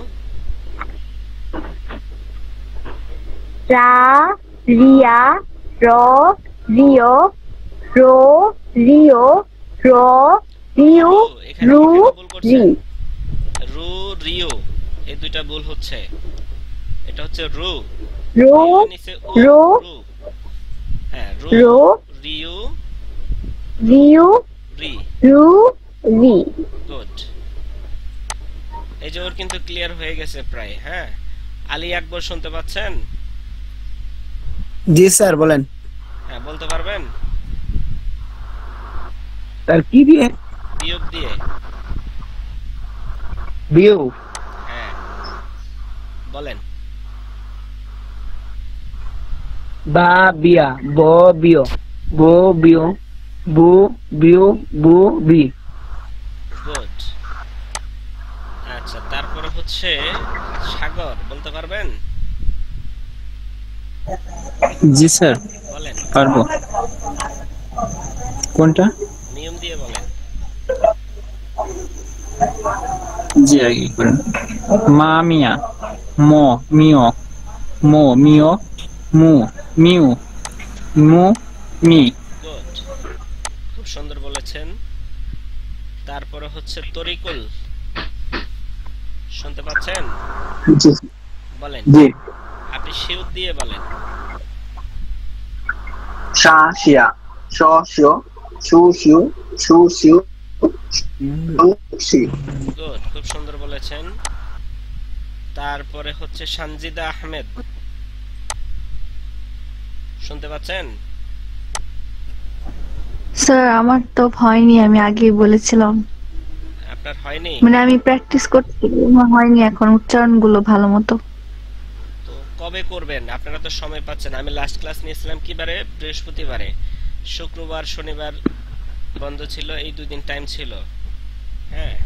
রা রিয়া র রিও রো রিও র রিও এখানে রু এখানে ভুল রি। করছেন। রু রিও, এই দুইটা ভুল হচ্ছে। এটা হচ্ছে রু, রো রিও নিচে উ, রো রু। হ্যাঁ, রু রো রিও রিও রি। রু রি। গুড। এই যে ওর কিন্তু ক্লিয়ার হয়ে গেছে প্রায়। হ্যাঁ, আলী আকবর শুনতে পাচ্ছেন? জি স্যার বলেন। হ্যাঁ, বলতে পারবেন? স্যার কি দিয়ে? বিয়োগ দিয়ে। বিউ। হ্যাঁ, বলেন। বা বিয়া ব বিও বো বিও বু বিউ বু বি। গুড। আচ্ছা, তারপরে হচ্ছে সাগর, বলতে পারবেন? জি স্যার, বলেন, পারবো। কোনটা? নিয়ম দিয়ে বলেন। জি আগে করেন। মা মিয়া ম মিও মো মিও মু মিউ মু মি। গুড, খুব সুন্দর বলেছেন। তারপরে হচ্ছে তরিকুল, শুনতে পাচ্ছেন? জি বলেন, জি। আপনি শিউত দিয়ে বলেন। শা শিয়া শ শিও শু শিউ শু শিউ শু শি। গুড, খুব সুন্দর বলেছেন। তারপরে হচ্ছে সানজিদা আহমেদ, শুনতে পাচ্ছেন? স্যার আমার তো হয়নি, আমি আগেই বলেছিলাম। আপনার হয়নি? মানে আমি প্র্যাকটিস করতে আমার হয়নি এখন উচ্চারণগুলো ভালো মতো। তো কবে করবেন? আপনারা তো সময় পাচ্ছেন। আমি লাস্ট ক্লাস নিয়েছিলাম কি বারে? বৃহস্পতিবারে। শুক্রবার শনিবার বন্ধ ছিল, এই দুই দিন টাইম ছিল। হ্যাঁ,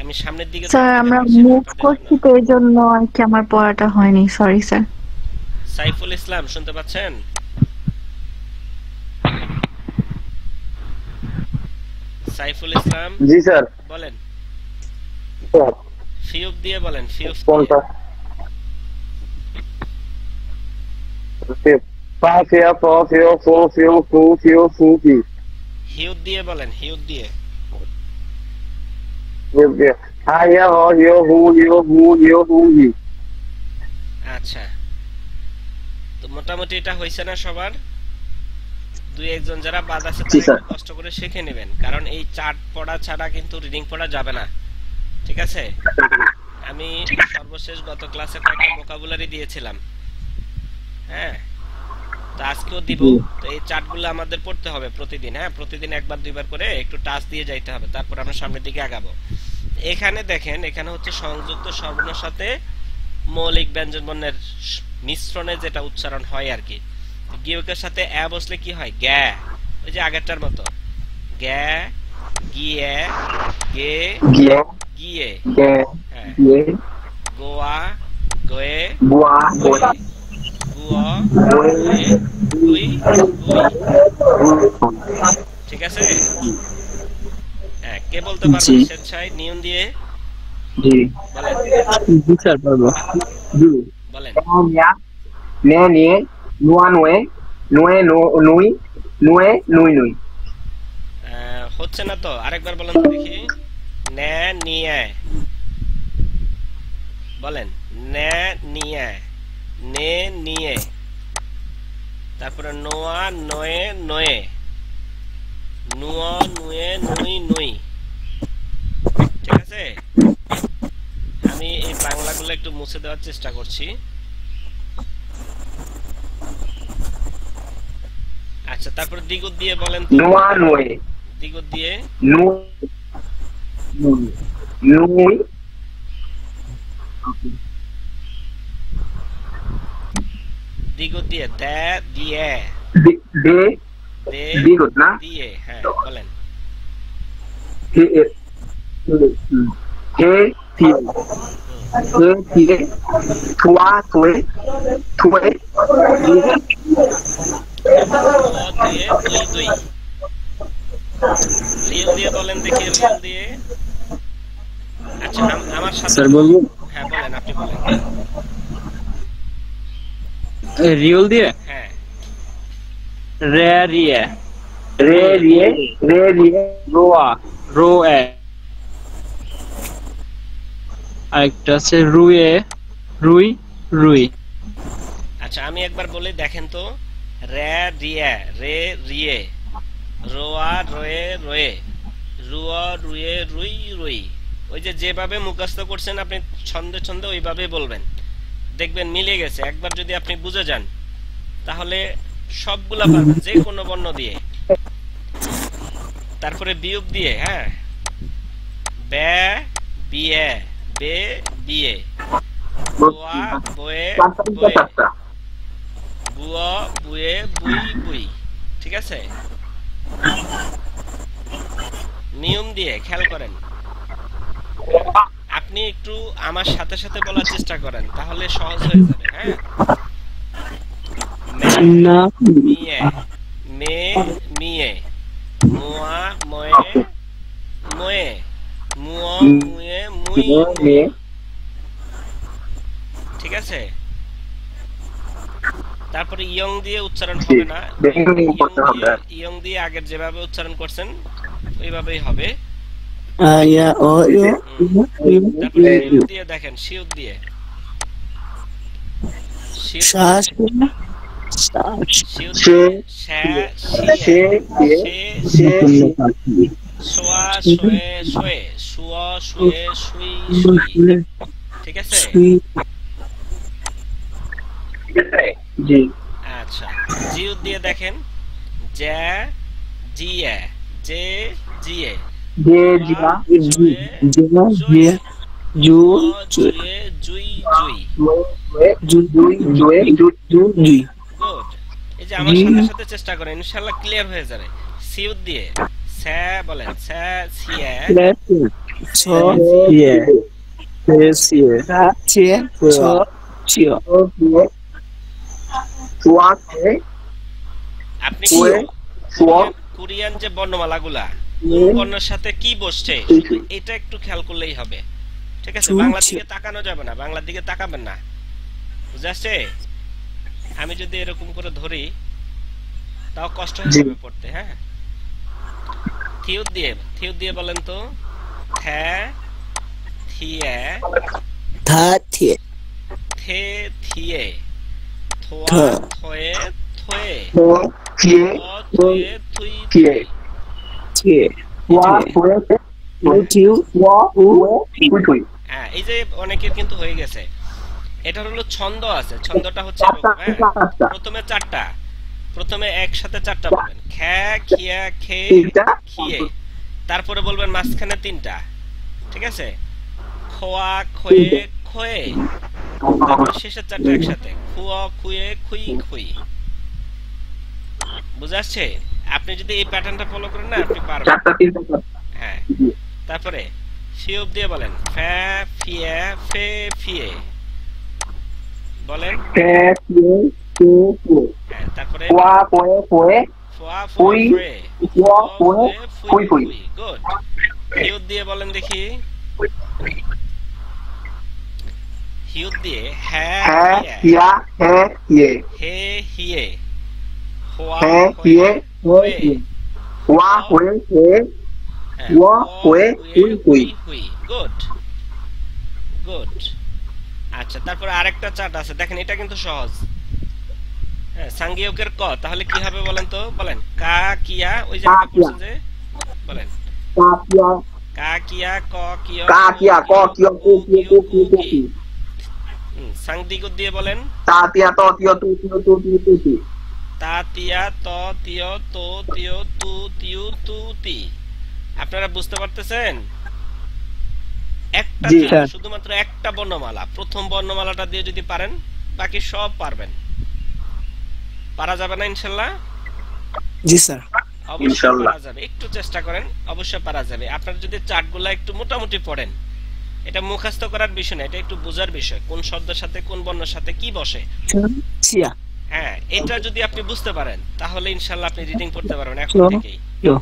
আমি সামনের দিকে স্যার আমরা মুভ করছি তো এই জন্য আর কি আমার পড়াটা হয়নি, সরি স্যার। সাইফুল ইসলাম শুনতে পাচ্ছেন? সাইফুল ইসলাম জি স্যার। বলেন। ফিউব দিয়ে বলেন, ফিউব কোনটা? পা ফিয়া প ফিও ফো ফিও ফু ফিও ফু ফি। হিউদ দিয়ে বলেন, হিউদ দিয়ে। হা ইয়া হ হিও হু হিও হু হিও হু হি। আচ্ছা, তো মোটামুটি এটা হইছে না সবার? দুই একজন যারা বাদ আছে জি, তারা স্যার। একটু কষ্ট করে শিখে নেবেন, কারণ এই চার্ট পড়া ছাড়া কিন্তু রিডিং পড়া যাবে না। ঠিক আছে? আমি সর্বশেষ গত ক্লাসে কয়েকটা ভোকাবুলারি দিয়েছিলাম। হ্যাঁ, তো আজকেও দিব। তো এই চার্টগুলো আমাদের পড়তে হবে প্রতিদিন। হ্যাঁ, প্রতিদিন একবার দুইবার করে একটু টাচ দিয়ে যাইতে হবে, তারপর আমরা সামনের দিকে আগাবো। এখানে দেখেন, এখানে হচ্ছে সংযুক্ত স্বরবর্ণের সাথে মৌলিক ব্যঞ্জন বর্ণের মিশ্রণে যেটা উচ্চারণ হয় আর কি। গিয়কের সাথে এ বসলে কি হয়? গ্যা। ওই যে আগেরটার মতো গ্যা, গিয়ে, গে, গিয়ে গিয়ে। গে হ্যাঁ, গিয়ে গোয়া, গোয়ে, বুয়া গোয়ে, গুয়া, গুয়ে, গুই, গুই। ঠিক আছে? হ্যাঁ, কে বলতে পারবেন জি। স্বেচ্ছায় নিয়ম দিয়ে? জি বলেন, জি স্যার, পারবো। জি। বলেন। মিয়া নে নিয়ে নুয়া নুয়ে নুয়ে নুই নুয়ে নুই নুই। হচ্ছে না তো, আরেকবার বলেন তো দেখি। নে নিয়ে বলেন, নে নিয়ে, নে নিয়ে। তারপরে নোয়া নয়ে নয়ে, নুয়া নুয়ে নুই নুই। ঠিক আছে? আমি এই বাংলাগুলো ভুলগুলো একটু মুছে দেওয়ার চেষ্টা করছি। আচ্ছা, তারপর দ্বিগুণ দিয়ে বলেন তো। নোয়া নোয়ে, দ্বিগুণ দিয়ে নুই, দ্বিগুণ দিয়ে দে দিয়ে দে দে দ্বিগুণ না, দিয়ে, হ্যাঁ বলেন। হে থিয়ে, হে থিয়ে, থুয়া থুয়ে, থুয়ে, ও দিয়ে দুই দুই। রিয়েল দিয়ে বলেন দেখি, রিয়েল দিয়ে। আচ্ছা, আমার সাথে স্যার বলবো হ্যাঁ বলেন, আপনি বলেন। রিয়েল দিয়ে হ্যাঁ, রে রিয়ে রে রিয়ে, রে রিয়ে, রোয়া রো এ, আরেকটা আছে রুয়ে রুই রুই। আচ্ছা আমি একবার বলে দেখেন তো। রে রিয়ে, রে রিয়ে, রোয়া রোয়ে রোয়ে, রুয়া রুয়ে রুই রুই। ওই যে যেভাবে মুখস্থ করছেন আপনি ছন্দে ছন্দে ওইভাবে বলবেন, দেখবেন মিলে গেছে। একবার যদি আপনি বুঝে যান তাহলে সবগুলা পারবেন, যে কোনো বর্ণ দিয়ে। তারপরে বিয়োগ দিয়ে, হ্যাঁ, বে বিয়ে, বে বিয়ে, বুয়া বয়ে বয়ে, বুয়া বুয়ে বুই বুই। ঠিক আছে? নিয়ম দিয়ে খেয়াল করেন। আপনি একটু আমার সাথে সাথে বলার চেষ্টা করেন, তাহলে সহজ হয়ে যাবে। হ্যাঁ, মিয়ে মে মিয়ে, মুয়া ময়ে ময়ে, মুয়া মুয়ে মুই মুই। ঠিক আছে? তারপরে ইয়ং দিয়ে উচ্চারণ হবে না, ইয়ং দিয়ে আগের যেভাবে উচ্চারণ করছেন ওইভাবেই হবে। তারপরে শিউত দিয়ে দেখেন, শিউত দিয়ে, শিউত দিয়ে শে শে সোয়া সোয়ে সোয়ে, সুয়া শুয়ে সুই সুই। ঠিক আছে? জি। আচ্ছা, জিউত দিয়ে দেখেন, জে জিয়ে, জে জিয়ে, যে জিয়া জিয়া জু জুয়ে জুই জুই। জু জুয়ে জু জুই। গুড। এই যে আমার সাথে সাথে চেষ্টা করেন, ইনশাআল্লাহ ক্লিয়ার হয়ে যাবে। সিউত দিয়ে সে বলেন, সে সিয়ে ছ ইয়ে সিয়ে ছে ছ চিও চুয়া ছে, আপনি কুয়ে, চুয়া, কোরিয়ান যে বর্ণমালাগুলা কোন বর্ণের সাথে কি বসছে শুধু এটা একটু খেয়াল করলেই হবে। ঠিক আছে? বাংলার দিকে তাকানো যাবে না, বাংলার দিকে তাকাবেন না। বুঝে আসছে? আমি যদি এরকম করে ধরি তাও কষ্ট হয়ে যাবে পড়তে। হ্যাঁ, থিউত দিয়ে বলেন তো, থে থিয়ে, থা থিয়ে, থে থিয়ে, থোয়া থয়ে থয়ে, থিয়ে, থয়ে থুই থিয়ে, থিয়ে, চুয়া থুয়ে, টিউ চুয়া থুয়ে, থুই। হ্যাঁ, এই যে অনেকের কিন্তু হয়ে গেছে। এটার হলো ছন্দ আছে, ছন্দটা হচ্ছে এরকম। হ্যাঁ, প্রথমে চারটা, প্রথমে একসাথে চারটা বলবেন, খ্যা খিয়া খে খিয়ে, তারপরে বলবেন মাঝখানে তিনটা। ঠিক আছে? খোয়া খয়ে খয়ে, তারপর শেষের চারটা একসাথে, খুয়া খুয়ে খুই খুই। বুঝা আসছে? আপনি যদি এই প্যাটার্নটা ফলো করেন না, আপনি পারবেন। হ্যাঁ, তারপরে ফিউব দিয়ে বলেন, ফ্যা ফিয়ে ফে ফিয়ে বলেন। হ্যাঁ, তারপরে চুয়া ফয়ে ফয়ে, ফোয়া ফুই, ফুয়ে চুয়া ফয়ে, ফুই ফুই। গুড। হিউদ দিয়ে বলেন দেখি, হিউদ দিয়ে হ্যাঁ হ্যাঁ হিয়া, হ্যাঁ হিয়ে, হে হিয়ে, হোয়া হ্যাঁ হিয়ে, হুয়ে, হুয়া হুয়ে হুয়ে, হ্যাঁ, হুয়া হুয়ে হুই হুই। হুই। Good good. আচ্ছা, তারপর আরেকটা চার্ট আছে, দেখেন এটা কিন্তু সহজ। হ্যাঁ, সাংগিয়কের ক, তাহলে কি হবে বলেন তো? বলেন কা কিয়া, ওই যে আমরা পড়ছেন যে, বলেন কা কিয়া ক কিয়া কা কিয়া ক কিয়া কু কিয়া কু কিয়া কু। সাংদিগত দিয়ে বলেন। তা তিয়া ত তিয় তু তিয় তু তিয় তু তি। তা তিয়া ত তিয় তো তিয় তু তিউ তু তি। আপনারা বুঝতে পারতেছেন? একটা জি, ছিল, স্যার। শুধুমাত্র একটা বর্ণমালা, প্রথম বর্ণমালাটা দিয়ে যদি পারেন বাকি সব পারবেন। পারা যাবে না ইনশাআল্লাহ? জি স্যার। অবশ্যই ইনশাআল্লাহ। পারা যাবে, একটু চেষ্টা করেন, অবশ্যই পারা যাবে। আপনারা যদি চার্টগুলো একটু মোটামুটি পড়েন, এটা মুখস্থ করার বিষয় না, এটা একটু বোঝার বিষয়, কোন শব্দের সাথে কোন বর্ণের সাথে কি বসে। চিয়া হ্যাঁ, এটা যদি আপনি বুঝতে পারেন তাহলে ইনশাআল্লাহ আপনি রিডিং পড়তে পারবেন এখন চো, থেকেই। চো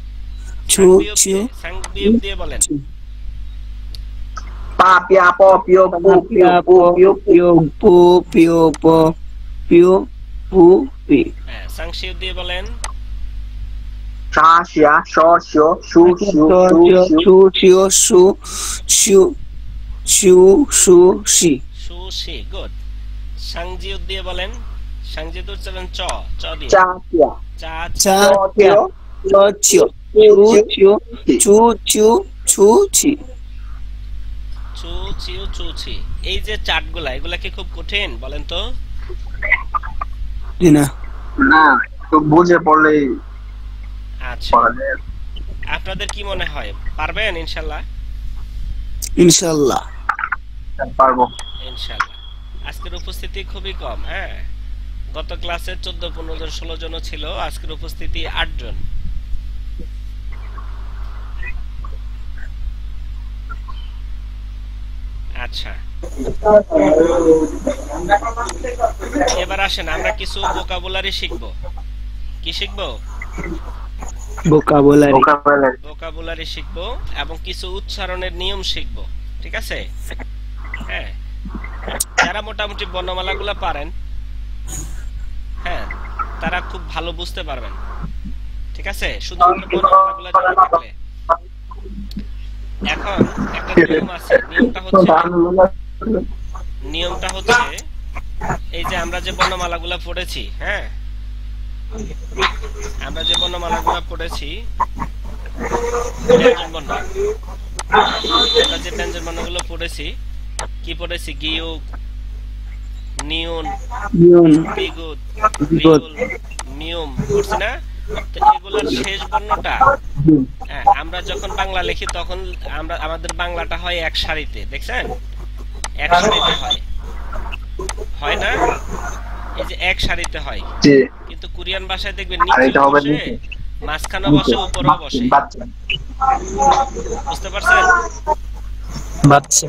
চু চু সাংবিয়োগ দিয়ে বলেন। পা পিয়া প পিয় পু পিয় পু পিয় পু। পিও পু পিও প পিও পু পি হ্যাঁ, সাংশিয়োগ দিয়ে বলেন। শা শিয়া শ শিয় সু শিউ সু শিউ। চু চিও সু সু সু সু সি সুশি, গুড। সাংজিয়োগ দিয়ে বলেন। সাংজিয়োগ উচ্চারণ চ, চ দিয়ে। চা তিয়া চা চা ত তিয় চ চিও চু চিও চু চু ছু ছি চু চিউ চু ছি। এই যে চার্টগুলা, এগুলা কি খুব কঠিন বলেন তো? জি না না, তো বুঝে পড়লেই আচ্ছা, পড়া যায়। আপনাদের কি মনে হয় পারবেন ইনশাআল্লাহ? ইনশাআল্লাহ পারবো। ইনশাআল্লাহ। আজকের উপস্থিতি খুবই কম। হ্যাঁ, গত ক্লাসে 14, 15 জন, 16 জন ছিল, আজকের উপস্থিতি 8 জন। আচ্ছা, এবার আসেন আমরা কিছু ভোকাবুলারি শিখব। কি শিখব? Vocabulary vocabulary. ভোকাবুলারি শিখব এবং কিছু উচ্চারণের নিয়ম শিখব। ঠিক আছে? হ্যাঁ, যারা মোটামুটি বর্ণমালাগুলো পারেন, হ্যাঁ, তারা খুব ভালো বুঝতে পারবেন। ঠিক আছে? শুধুমাত্র বর্ণমালাগুলো জানা থাকলে। এখন একটা নিয়ম আছে, নিয়মটা হচ্ছে এই যে আমরা যে বর্ণমালাগুলো পড়েছি, হ্যাঁ, আমরা যে বর্ণমালাগুলো পড়েছি, ব্যঞ্জন বর্ণ, আমরা যে ব্যঞ্জন বর্ণগুলো পড়েছি, কি পড়েছি? গিয়ুক, নিউন, বিগুত, বিগুল, মিউম, পড়ছি না? তো এগুলার শেষ বর্ণটা, হ্যাঁ, আমরা যখন বাংলা লিখি তখন আমরা আমাদের বাংলাটা হয় এক সারিতে, দেখছেন? এক সারিতে হয়, হয় না? এই যে এক সারিতে হয়, জি। কিন্তু কোরিয়ান ভাষায় দেখবেন আর নিচে এটা হবে বসে, মাঝখানে বসে, উপরেও বসে। বাচ্চা। বুঝতে পারছেন? বাচ্চা।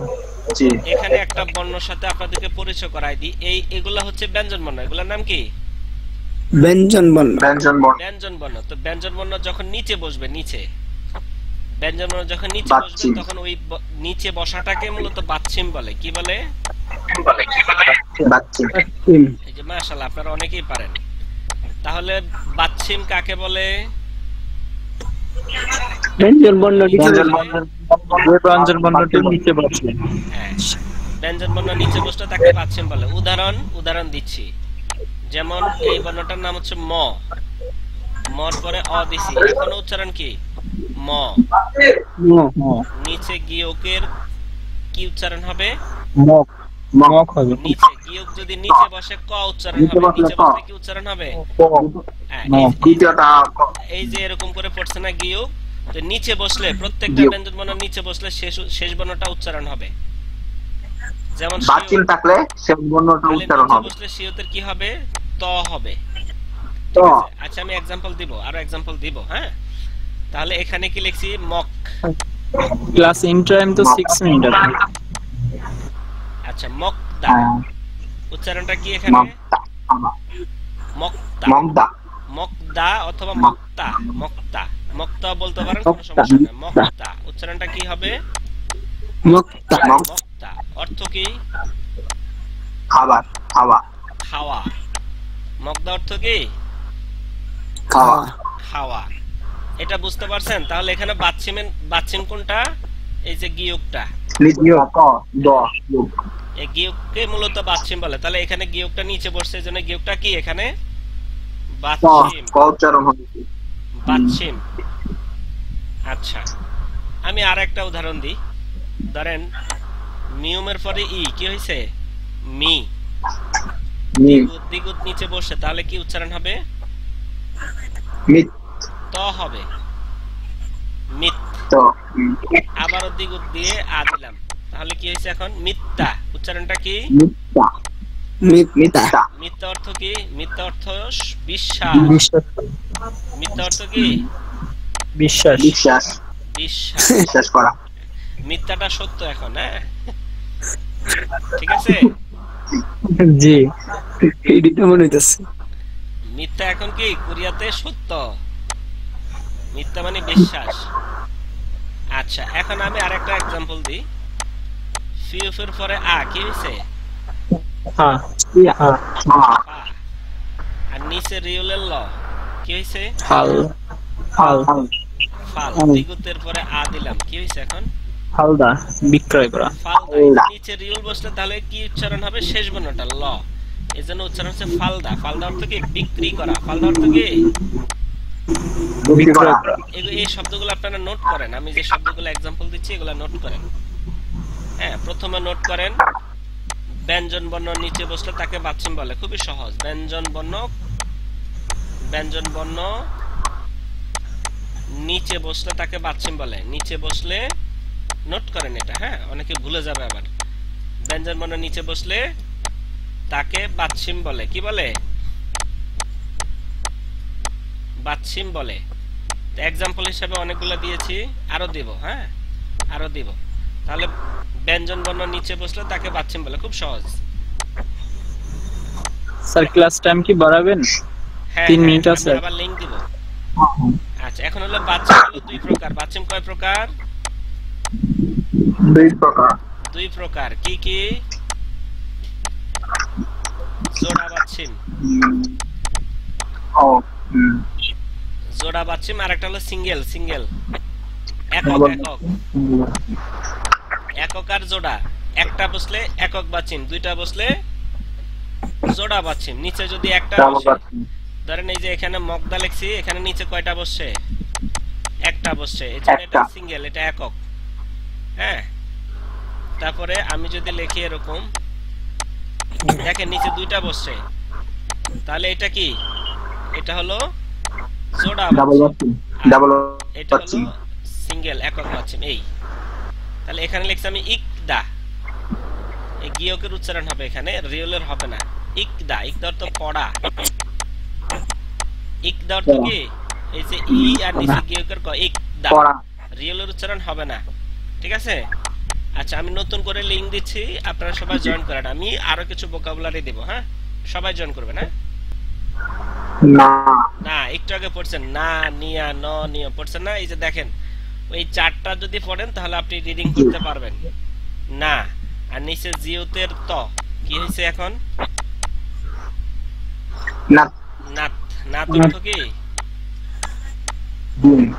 জি। এখানে একটা বর্ণের সাথে আপনাদেরকে পরিচয় করাই দিই। এগুলা হচ্ছে ব্যঞ্জন বর্ণ। এগুলোর নাম কি? ব্যঞ্জন বর্ণ ব্যঞ্জন বর্ণ। ব্যঞ্জন বর্ণ। তো ব্যঞ্জন বর্ণ যখন নিচে বসবে, নিচে, ব্যঞ্জন বর্ণ যখন নিচে বসবে, বাচ্চিম। তখন ওই নিচে বসাটাকে মূলত বাচ্চিম বলে। কি বলে? বাচ্চিম। এই যে মাশাআল্লাহ, আপনারা অনেকেই পারেন। তাহলে বাচ্চিম কাকে বলে? ব্যঞ্জন বর্ণ ব্যঞ্জন বর্ণ। যে ব্যঞ্জন বর্ণটি নিচে বসে। হ্যাঁ, ব্যঞ্জন বর্ণ নিচে বসলে তাকে বাচ্চিম বলে। উদাহরণ দিচ্ছি। যেমন এই বর্ণটার নাম হচ্ছে ম, মর পরে অ দিছি, এখন উচ্চারণ কি? ম। নিচে গিয়কের কি উচ্চারণ হবে? মক। মক হবে। নিচে গিয়ক যদি নিচে বসে ক উচ্চারণ হবে, নিচে বসলে কি উচ্চারণ হবে? হ্যাঁ, দ্বিতীয়টা এই যে এরকম করে পড়ছে না গিয়ক, তো নিচে বসলে প্রত্যেকটা গিয়ক। ব্যঞ্জন বর্ণ নিচে বসলে শেষ বর্ণটা উচ্চারণ হবে। যেমন বাচ্চিম থাকলে শেষ বর্ণটা উচ্চারণ হবে। বসলে শিয়তের কি হবে? ত হবে। তো আচ্ছা, আমি এক্সাম্পল দিব, আরো এক্সাম্পল দিব। হ্যাঁ, তাহলে এখানে কি লিখছি? মক। ক্লাস ইন টাইম তো 6 মিনিট আছে। আচ্ছা, মকদা, উচ্চারণটা কি এখানে? মমতা। মকদা, মমতা। মকদা অথবা মক্তা, মক্তা, মক্তা বলতে পারেন, কোনো সমস্যা নেই। মক্তা উচ্চারণটা কি হবে? মুক্তা মক্তা। অর্থ কি? খাবার। খাওয়া। খাওয়া। মকদা অর্থ কি? খাওয়া। খাওয়া। এটা বুঝতে পারছেন? তাহলে এখানে বাচ্চিম কোনটা? এই যে গিয়কটা, দ্বিতীয় ক দ যোগ। এই গিয়ককে মূলত বাচ্চিম বলে। তাহলে এখানে গিয়কটা নিচে বসছে, এজন্য গিয়কটা কি এখানে? বাচ্চিম। ক উচ্চারণ হবে। বাচ্চিম। আচ্ছা, আমি আর একটা উদাহরণ দিই। ধরেন মিউমের পরে ই কি হয়েছে? মি। মি দ্বিগুত নিচে বসে তাহলে কি উচ্চারণ হবে? মিত ত হবে, মিত। তো আবারও দ্বিগুত দিয়ে আ দিলাম, তাহলে কি হয়েছে এখন? মিথ্যা। উচ্চারণটা কি? মিথ্যা মিথ্যা মিথ্যা অর্থ কি? মিথ্যা অর্থ বিশ্বাস। বিশ্বাস মিথ্যা অর্থ কি? বিশ্বাস বিশ্বাস বিশ্বাস। বিশ্বাস করা। মিথ্যাটা সত্য এখন, হ্যাঁ, ঠিক আছে। জি এইটা মনে হইতেছে। মিথ্যা এখন কি কোরিয়াতে সত্য, মিথ্যা মানে বিশ্বাস। আচ্ছা, এখন আমি আরেকটা एग्जांपल দিই। ফিউফের পরে আ কি হইছে? হ্যাঁ হ্যাঁ ফা। আর নিচে রিউলের ল কি হইছে? হাল হাল ফাল। দ্বিগুতের পরে আ দিলাম, কি হইছে এখন? হালদা বিক্রয় করা। ফালদা। নিচে রিউল বসলে তাহলে কি উচ্চারণ হবে? শেষ বর্ণটা ল, এজন্য উচ্চারণ হচ্ছে ফালদা। ফালদা অর্থ কি? বিক্রি করা। ফালদা অর্থ কি? বিক্রয় করা। এই শব্দগুলো আপনারা নোট করেন, আমি যে শব্দগুলো एग्जांपल দিচ্ছি এগুলা নোট করেন। হ্যাঁ, প্রথমে নোট করেন, ব্যঞ্জন বর্ণ নিচে বসলে তাকে বাচ্চিম বলে। খুবই সহজ। ব্যঞ্জন বর্ণ নিচে বসলে তাকে বাচ্চিম বলে। নিচে বসলে নোট করেন এটা, হ্যাঁ, অনেকে ভুলে যাবে আবার। ব্যঞ্জন বর্ণ নিচে বসলে তাকে বাচ্চিম বলে। কি বলে? বাচ্চিম বলে। एग्जांपल হিসেবে অনেকগুলো দিয়েছি, আরো দেব, হ্যাঁ, আরো দেব। তাহলে ব্যঞ্জন বর্ণ নিচে বসলে তাকে বাচ্চিম বলে। খুব সহজ। স্যার ক্লাস টাইম কি বাড়াবেন? হ্যাঁ, 3 মিনিট আছে। আমি আবার লিংক দিব। আচ্ছা, এখন হলো বাচ্চিম হলো দুই প্রকার। বাচ্চিম কয় প্রকার? দুই প্রকার। কি কি? জোড়া বাচ্চিম। ও জোড়া বাচ্চিম। আর একটা হলো সিঙ্গেল। একক আর জোড়া। একটা বসলে একক বাচ্চিম, দুইটা বসলে জোড়া বাচ্চিম। নিচে যদি একটা বসে, ধরেন এই যে এখানে মগদা লিখছি, এখানে নিচে কয়টা বসছে? একটা বসছে, এজন্য এটা সিঙ্গেল, এটা একক। হ্যাঁ, তারপরে আমি যদি লিখি এরকম, দেখেন নিচে দুইটা বসছে, তাহলে এটা কি? এটা হলো জোড়া বাচ্চিম। এটা হলো সিঙ্গেল, একক বাচ্চিম। এই তাহলে এখানে লিখছি আমি ইকদা। এই গিয়কের উচ্চারণ হবে এখানে, রিয়েলের হবে না। ইকদা। ইকদা অর্থ পড়া। ইকদা অর্থ কি? এই যে ই আর নিচে গিয়কের ক, ইকদা। রিয়েলের উচ্চারণ হবে না, ঠিক আছে। আচ্ছা, আমি নতুন করে লিংক দিচ্ছি, আপনারা সবাই জয়েন করেন। আমি আরো কিছু ভোকাবুলারি দেব, হ্যাঁ, সবাই জয়েন করবেন। হ্যাঁ, না একটু আগে পড়ছেন না, নিয়া, ন, নিয়া পড়ছেন না? এই যে দেখেন, ওই চারটা যদি পড়েন তাহলে আপনি রিডিং করতে পারবেন। না, আর নিচে জিওতের ত কি হয়েছে এখন? নাত। নাত অর্থ কি?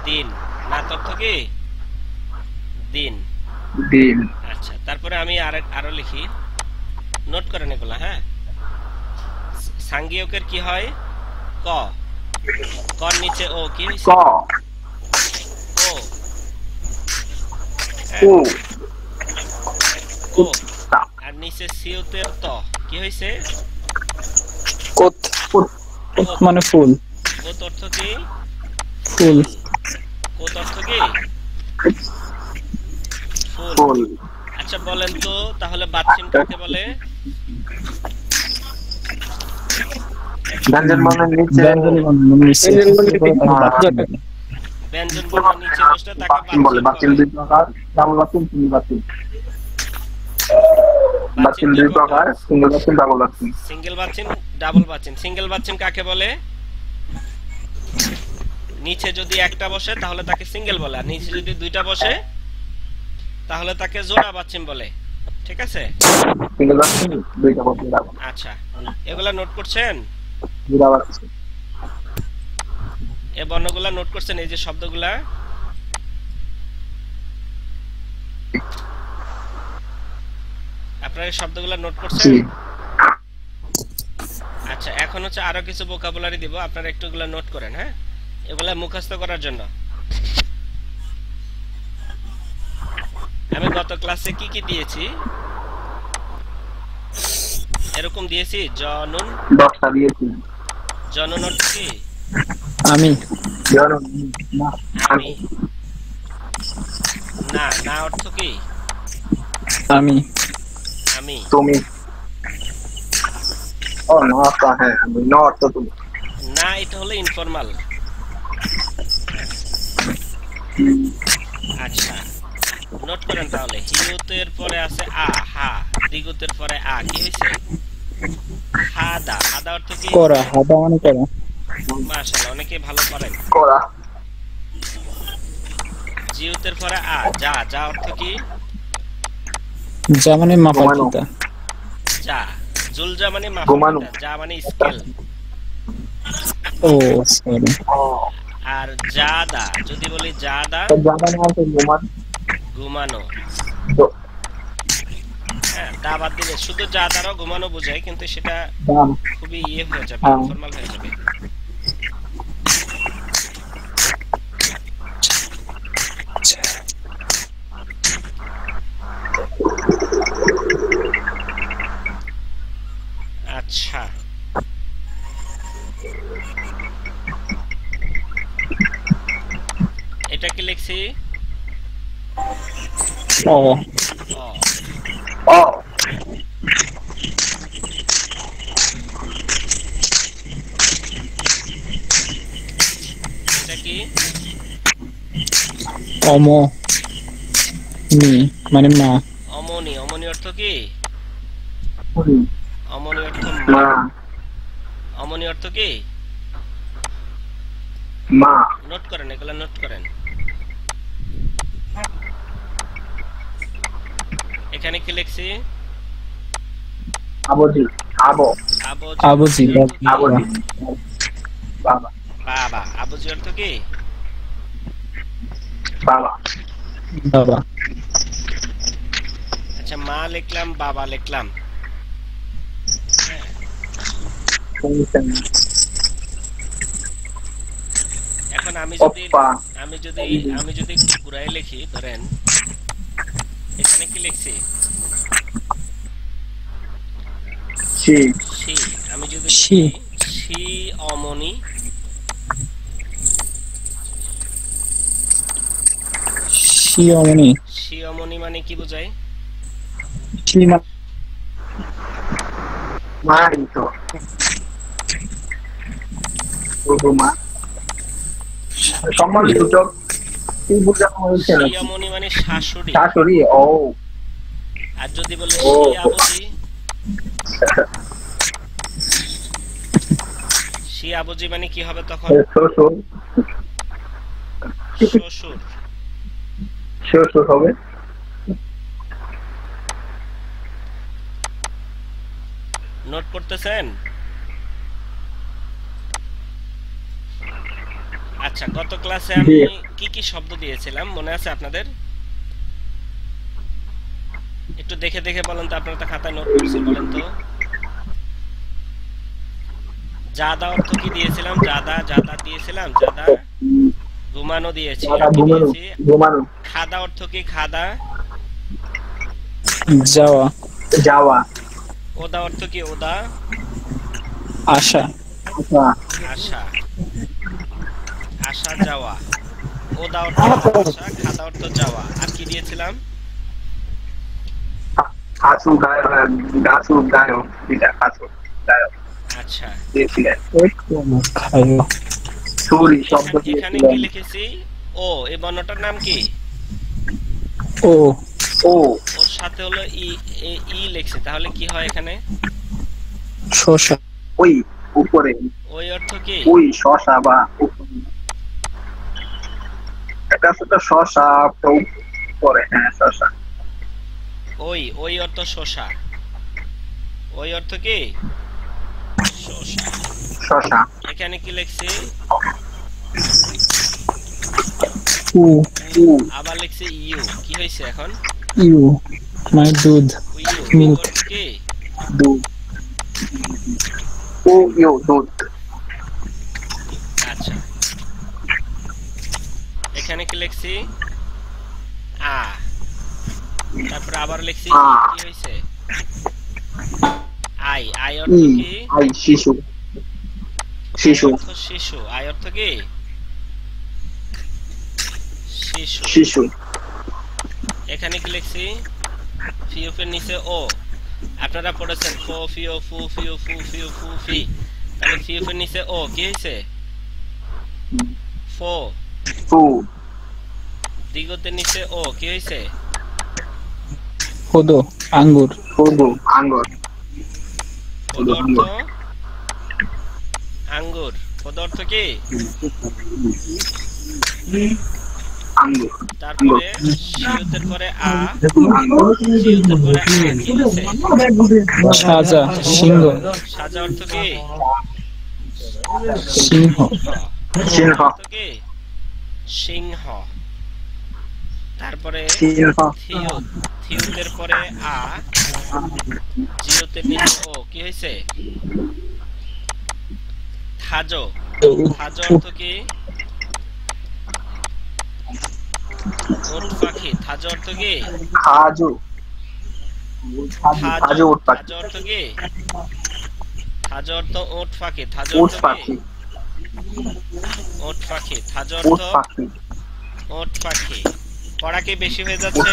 দিন। নাত অর্থ কি? দিন। আচ্ছা, তারপরে আমি আরো লিখি, নোট করেন এগুলা। হ্যাঁ, সাংগীয়কের কি হয়? ক। কর নিচে ও কি হইছে? ও। ও। আর নিচে সিউতের ত কি হইছে? কোত। মানে ফুল। কোত অর্থ কি? ফুল। কোত অর্থ কি? ফুল। আচ্ছা, বলেন তো তাহলে বাচ্চিম কাকে বলে? ব্যঞ্জন বর্ণের নিচে ব্যঞ্জন বর্ণ নিচে বসলে তাকে বলে। বাচ্চিম দুই প্রকার, ডাবল বাচ্চিম, সিঙ্গেল বাচ্চিম। বাচ্চিম দুই প্রকার, সিঙ্গেল বাচ্চিম, ডাবল বাচ্চিম। সিঙ্গেল বাচ্চিম, ডাবল বাচ্চিম। সিঙ্গেল বাচ্চিম কাকে বলে? নিচে যদি একটা বসে তাহলে তাকে সিঙ্গেল বলে, আর নিচে যদি দুইটা বসে তাহলে তাকে জোড়া বাচ্চিম বলে, ঠিক আছে। সিঙ্গেল বাচ্চিম, দুইটা বসে ডাবল। আচ্ছা, এগুলা নোট করছেন? জোড়া বাচ্চিম। এই বর্ণগুলা নোট করছেন? এই যে শব্দগুলা, আপনারা এই শব্দগুলা নোট করছেন? আচ্ছা, এখন হচ্ছে আরো কিছু ভোকাবুলারি দিব, আপনারা একটু এগুলা নোট করেন। হ্যাঁ, এগুলা মুখস্থ করার জন্য। আমি গত ক্লাসে কি কি দিয়েছি এরকম দিয়েছি জনুন। 10টা দিয়েছি। জনুন অর্থ কি? আমি। জনন না আমি। না না অর্থ কি? আমি। আমি। তুমি। ও নট, হ্যাঁ আমি নট তো তুমি। না এটা হলো ইনফর্মাল। আচ্ছা নোট করেন তাহলে। হিউতের পরে আছে আ, হা। দিগুতের পরে আ, কি হয়েছে? হাদা। হাদা অর্থ কি? করা, হাদা মানে করা। মাশাআল্লাহ, অনেকে ভালো পারেন। করা। জিউতের পরে আ, যা। যা অর্থ কি? যা মানে মাপা ঘুমানো। কিতা। যা। জুলজা মানে ঘুমানো। মাফা, যা মানে স্কেল। ও সরি। আর জাদা, যদি বলি জাদা, জামানো আছে ঘুমানো। ঘুমানো। তো হ্যাঁ, দা বাদ দিলে শুধু জাদারও ঘুমানো বোঝায়, কিন্তু সেটা দাম। খুবই ইয়ে হয়ে যাবে, হ্যাঁ। ইনফর্মাল হয়ে যাবে। আচ্ছা এটা কি লিখছি? ও অ। ও এটা কি? অম নি মানে মা। অমনি। অমনি অর্থ কি? অমনি অর্থ মা। মা। অমনি অর্থ কি? মা। নোট করেন, এগুলা নোট করেন। এখানে কি লিখছি? আবজি। আবো। আবজি। আবুজি। আবজি। বাবা। বাবা। আবজি অর্থ কি? বাবা। বাবা। আচ্ছা মা লিখলাম, বাবা লিখলাম। হ্যাঁ, এখন আমি যদি ওপ্পা। আমি যদি একটু ঘুরাই লিখি, ধরেন এখানে কি লিখছি? সি। সি। আমি যদি সি। লিখি সি অমনি। শিওমনি। সি অমনি মানে কি বোঝায়? শিমা। মাই তো মা সম্মান সূচক কি বোঝানো হয়েছে? সি অমনি মানে শাশুড়ি। শাশুড়ি। ও আর যদি বলি ও। সি আবজি, সি আবজি মানে কি হবে তখন? শ্বশুর। শ্বশুর। শ্বশুর হবে। নোট করতেছেন? আচ্ছা গত ক্লাসে আমি কি কি শব্দ দিয়েছিলাম মনে আছে আপনাদের? একটু দেখে দেখে বলেন তো, আপনারা তো খাতায় নোট করছেন, বলেন তো। জাদা অর্থ কি দিয়েছিলাম? জাদা। জাদা দিয়েছিলাম। জাদা। ঘুমানো দিয়েছি। আর কি ঘুমানো। দিয়েছি? ঘুমানো। খাদা অর্থ কি? খাদা। যাওয়া। যাওয়া। ওদা অর্থ কি? ওদা। আশা। আশা। আশা। আসা যাওয়া। ওদা অর্থ আসা, খাদা অর্থ যাওয়া। আর কি দিয়েছিলাম? হাসু গায়ক। গাছু গায়ক। এটা হাসু গায়ক আচ্ছা দিয়েছিলেন। খাইও। ছুরি শব্দ এখানে দিয়েছিলেন। কি লিখেছি? ও। এই বর্ণটার নাম কি? ও। ও ওর সাথে হলো ই। ই লিখছে, তাহলে কি হয় এখানে? শশা। ওই উপরে। ওই অর্থ কি? ওই শশা বা উপরে। এটা তো শশা তো উপরে। হ্যাঁ শশা। ওই। ওই অর্থ শশা। ওই অর্থ কি? শশা। শশা। এখানে কি লিখছি? উ। উ। আবার লিখছি ইউ। কি হয়েছে এখন? ইউ মানে দুধ। ইউ। মিল্ক। অর্থ কি? দুধ। ও ইউ দুধ। আচ্ছা এখানে কি লিখছি? আ। তারপর আবার লিখছি ই। কি হয়েছে? আই। আই অর্থ ই কি? আই শিশু আই শিশু অর্থ শিশু। আই অর্থ কি? শিশু। শিশু এখানে কি লিখছি? ফিউফের নিচে ও। আপনারা পড়েছেন ফো ফিও ফু ফিও ফু ফিও ফু ফি, তাহলে ফিউফের নিচে ও কি হয়েছে? ফো। ফু দ্বিগতের নিচে ও কি হয়েছে? খোদো আঙ্গুর। ফুদু আঙ্গুর পদ অর্থ আঙ্গুর। পদ অর্থ কি? আঙ্গুর তারপরে শিউতের পরে আ, আঙ্গুর শিউতের পরে আ কি হয়েছে? সাজা সিংহ। সাজা অর্থ কি? সিংহ। সিংহ অর্থ কি? সিংহ। তারপরে সিংহ থিয়ুত, থিয়ুতের পরে আ, জিয়তের নিচে ও কি হয়েছে? থাজো। থাজো অর্থ কি? উট পাখি। থাজো অর্থ কি? খাজু থাজো। খাজু উট পাখি থাজো অর্থ কি? থাজো অর্থ উট পাখি। থাজো উট অর্থ কি? পাখি উট পাখি। থাজো উট অর্থ পাখি উট পাখি। পড়া কি বেশি হয়ে যাচ্ছে?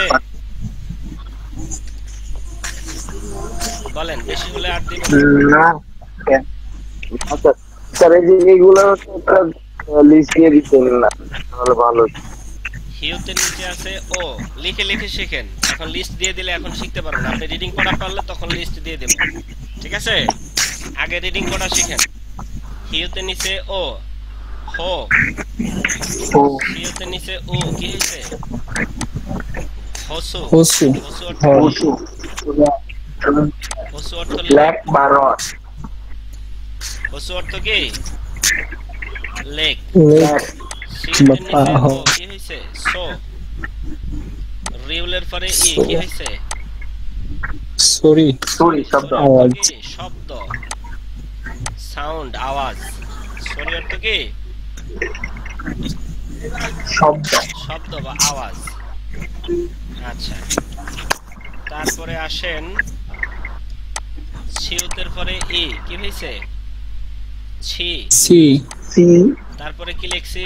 বলেন, বেশি হলে আর দিব না। না আচ্ছা স্যার, এই যে এইগুলো একটা লিস্ট দিয়ে দিতেন না তাহলে ভালো হতো। হিউতের নিচে আছে ও, লিখে লিখে শিখেন। এখন লিস্ট দিয়ে দিলে এখন শিখতে পারবেন। আপনি রিডিং পড়া পারলে তখন লিস্ট দিয়ে দেব, ঠিক আছে? আগে রিডিং পড়া শিখেন। হিউতের নিচে ও, হো। ও হিউতের নিচে ও কি হয়েছে? হসু। হসু। হসু অর্থ কি? পশু হসু অর্থ লেক বা রস হসু অর্থ কি? লেক। লেক শিউতের নিচে বাহ। ও কি হয়েছে? সো। রিউলের পরে ই কি হয়েছে? সরি সুরি শব্দ সরি অর্থ আওয়াজ। কি? শব্দ, সাউন্ড, আওয়াজ। সরি অর্থ কি? শব্দ শব্দ বা আওয়াজ। আচ্ছা, তারপরে আসেন ছিউতের পরে ই কি হয়েছে? ছি। সি সি তারপরে কি লিখছি?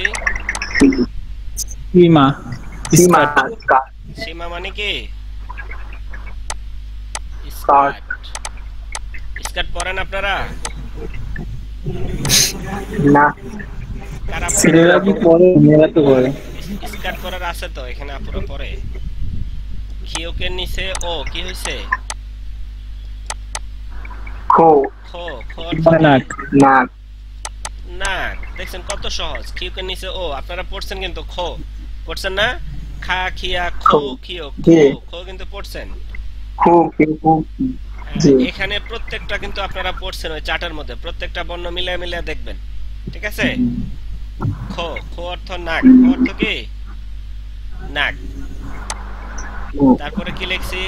সীমা সীমা স্কার্ট। সীমা মানে কি? স্কার্ট। স্কার্ট। স্কার্ট পরেন আপনারা? না কারা পরেন? ছেলেরা কি পরে মেয়েরা তো পরে। স্কার্ট পরার আছে তো এখানে, আপুরা পরে। খিওকের নিচে ও কি হয়েছে? খো খো। খো অর্থ নাক কি? নাক নাক। দেখছেন কত সহজ। খিওকের নিচে ও। আপনারা পড়ছেন কিন্তু খো, পড়ছেন না? খা খিয়া খো খিও খো, খো কিন্তু পড়ছেন। খো খো জি এখানে প্রত্যেকটা কিন্তু আপনারা পড়ছেন ওই চার্টের মধ্যে, প্রত্যেকটা বর্ণ মিলিয়ে মিলিয়ে দেখবেন, ঠিক আছে? খো। খো অর্থ নাক। খো অর্থ কি? নাক। তারপরে কি লিখছি?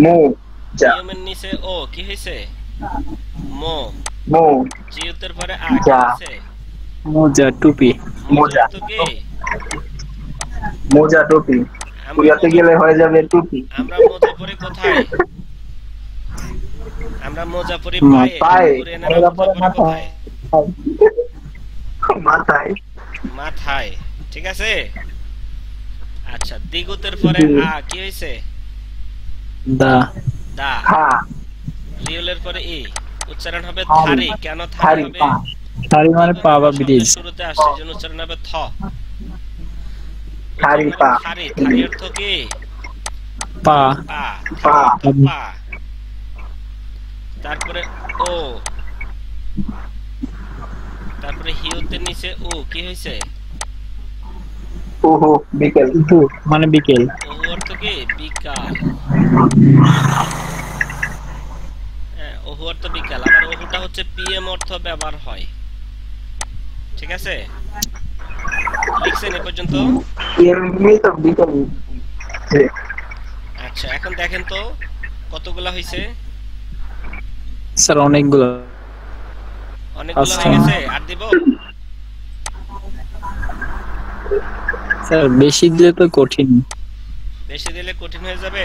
মো যা নিয়মের নিচে ও কি হয়েছে? মো। মো জিউতের পরে আ কি যা। হয়েছে? মোজা টুপি। মোজা মোজা অর্থ কি? মোজা টুপি আমরা পুরিয়াতে গেলে হয়ে যাবে টুপি আমরা মোজা পরি কোথায়? আমরা মোজা পরি পায়ে। পায়ে। কোরিয়ানেরা মোজা পরে কোথায়? মাথায় মাথায়, ঠিক আছে? আচ্ছা, দ্বিগুতের পরে আ কি হয়েছে? দা দা। হা রিউলের পরে ই উচ্চারণ হবে থারি। থারি। কেন থারি থারি হবে? পা থারি মানে পা বা ব্রিজ। শুরুতে আসে এজন্য উচ্চারণ হবে থ। থারি পা থারি। থারি অর্থ কি? পা পা। পা। থারি অর্থ পা। তারপরে ও। তারপরে হিউতের নিচে ও কি হয়েছে? ওহো বিকেল মানে বিকেল। ওহু অর্থ কি? বিকাল। হ্যাঁ, ওহু অর্থ বিকাল। আবার ওহুটা হচ্ছে পিএম অর্থ ব্যবহার হয়, ঠিক আছে? লিখছেন এ পর্যন্ত? এমনি তো বিকেল জি। আচ্ছা, এখন দেখেন তো কতগুলা হয়েছে? স্যার অনেকগুলো। অনেকগুলো আচ্ছা। হয়ে গেছে। আর দিব? স্যার বেশি দিলে তো কঠিন। বেশি দিলে কঠিন হয়ে যাবে।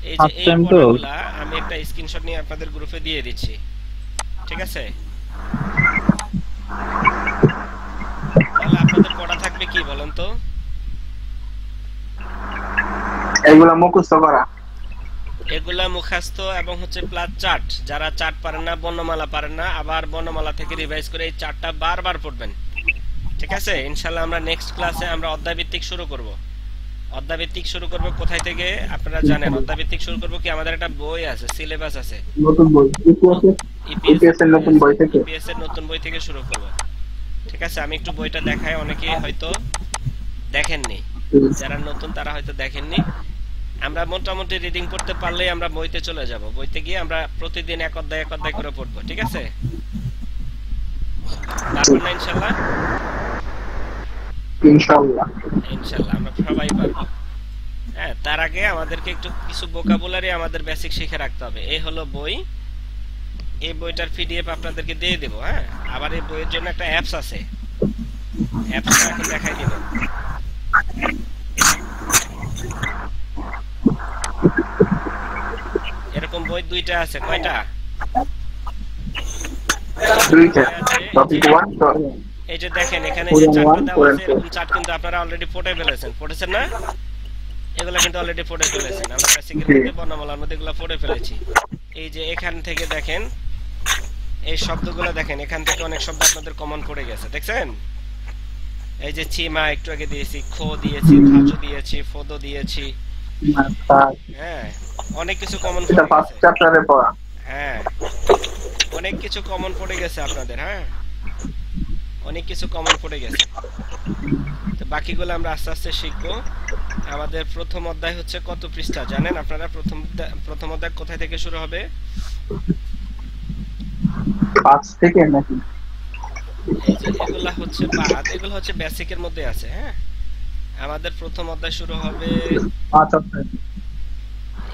এই যে First এই time তো। পড়াগুলা আমি একটা স্ক্রিনশট নিয়ে আপনাদের গ্রুপে দিয়ে দিচ্ছি, ঠিক আছে? তাহলে আপনাদের পড়া থাকবে কি বলেন তো? এগুলা মুখস্থ করা। এগুলা মুখস্থ এবং হচ্ছে প্লাস চার্ট। যারা চার্ট পারেন না, বর্ণমালা পারেন না, আবার বর্ণমালা থেকে রিভাইজ করে এই চার্টটা বারবার পড়বেন, ঠিক আছে? ইনশাআল্লাহ আমরা নেক্সট ক্লাসে আমরা অধ্যায় ভিত্তিক শুরু করব। অধ্যায় ভিত্তিক শুরু করব কোথায় থেকে আপনারা জানেন? অধ্যায় ভিত্তিক শুরু করব কি, আমাদের একটা বই আছে, সিলেবাস আছে, নতুন বই ইপিএস এর নতুন বই থেকে। ইপিএস এর নতুন বই থেকে শুরু করব, ঠিক আছে? আমি একটু বইটা দেখাই, অনেকেই হয়তো দেখেননি, যারা নতুন তারা হয়তো দেখেননি। আমরা মোটামুটি রিডিং করতে পারলেই আমরা বইতে চলে যাব। বইতে গিয়ে আমরা প্রতিদিন এক অধ্যায় করে পড়ব, ঠিক আছে? পারবো না ইনশাআল্লাহ? ইনশাআল্লাহ ইনশাআল্লাহ আমরা সবাই পারবো। হ্যাঁ, তার আগে আমাদেরকে একটু কিছু ভোকাবুলারি আমাদের বেসিক শিখে রাখতে হবে। এই হলো বই, এই বইটার পিডিএফ আপনাদেরকে দিয়ে দেব। হ্যাঁ, আবার এই বইয়ের জন্য একটা অ্যাপস আছে, অ্যাপসটা এখন দেখাই দিব। এরকম বই দুইটা আছে, কয়টা? দুইটা। টপিক 1 এই যে দেখেন এখানে যে চার্টটা দেওয়া আছে, এরকম চার্ট কিন্তু আপনারা অলরেডি পড়ে ফেলেছেন, পড়েছেন না? এগুলা কিন্তু অলরেডি পড়ে ফেলেছেন। আমরা বেসিকের মধ্যে, বর্ণমালার মধ্যে এগুলা পড়ে ফেলেছি। এই যে এখান থেকে দেখেন, এই শব্দগুলো দেখেন, এখান থেকে অনেক শব্দ আপনাদের কমন পড়ে গেছে, দেখছেন? এই যে চিমা একটু আগে দিয়েছি, খো দিয়েছি, ধাজু দিয়েছি, ফদো দিয়েছি। হ্যাঁ, অনেক কিছু কমন এটা পড়ে ফার্স্ট গেছে। চ্যাপ্টারে পড়া। হ্যাঁ, অনেক কিছু কমন পড়ে গেছে আপনাদের। হ্যাঁ, অনেক কিছু কমন পড়ে গেছে। তো বাকিগুলো আমরা আস্তে আস্তে শিখবো। আমাদের প্রথম অধ্যায় হচ্ছে কত পৃষ্ঠা জানেন আপনারা? প্রথম অধ্যায় কোথায় থেকে শুরু হবে? 5 থেকে নাকি? এই যে এগুলা হচ্ছে বাদ, এগুলো হচ্ছে বেসিকের মধ্যে আছে। হ্যাঁ, আমাদের প্রথম অধ্যায় শুরু হবে, আচ্ছা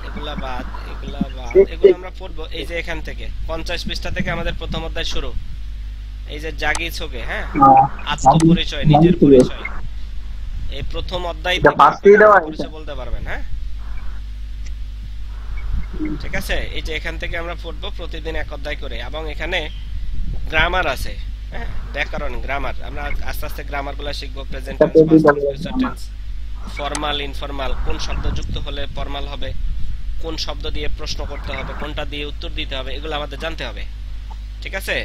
এগুলা বাদ, এগুলো আমরা পড়বো এই যে এখান থেকে 50 পৃষ্ঠা থেকে আমাদের প্রথম অধ্যায় শুরু। এই যে জাগি ছোকে, হ্যাঁ, আত্মপরিচয়, নিজের পরিচয়। এই প্রথম অধ্যায় থেকে পরিচয় বলতে পারবেন। হ্যাঁ, ঠিক আছে? এই যে এখান থেকে আমরা পড়বো প্রতিদিন এক অধ্যায় করে, এবং এখানে গ্রামার আছে। হ্যাঁ, ব্যাকরণ, গ্রামার। আমরা আস্তে আস্তে গ্রামারগুলো শিখবো। Present tense, past tense, future tense, formal, informal, কোন শব্দ যুক্ত হলে ফর্মাল হবে, কোন শব্দ দিয়ে প্রশ্ন করতে হবে, কোনটা দিয়ে উত্তর দিতে হবে, এগুলো আমাদের জানতে হবে, ঠিক আছে?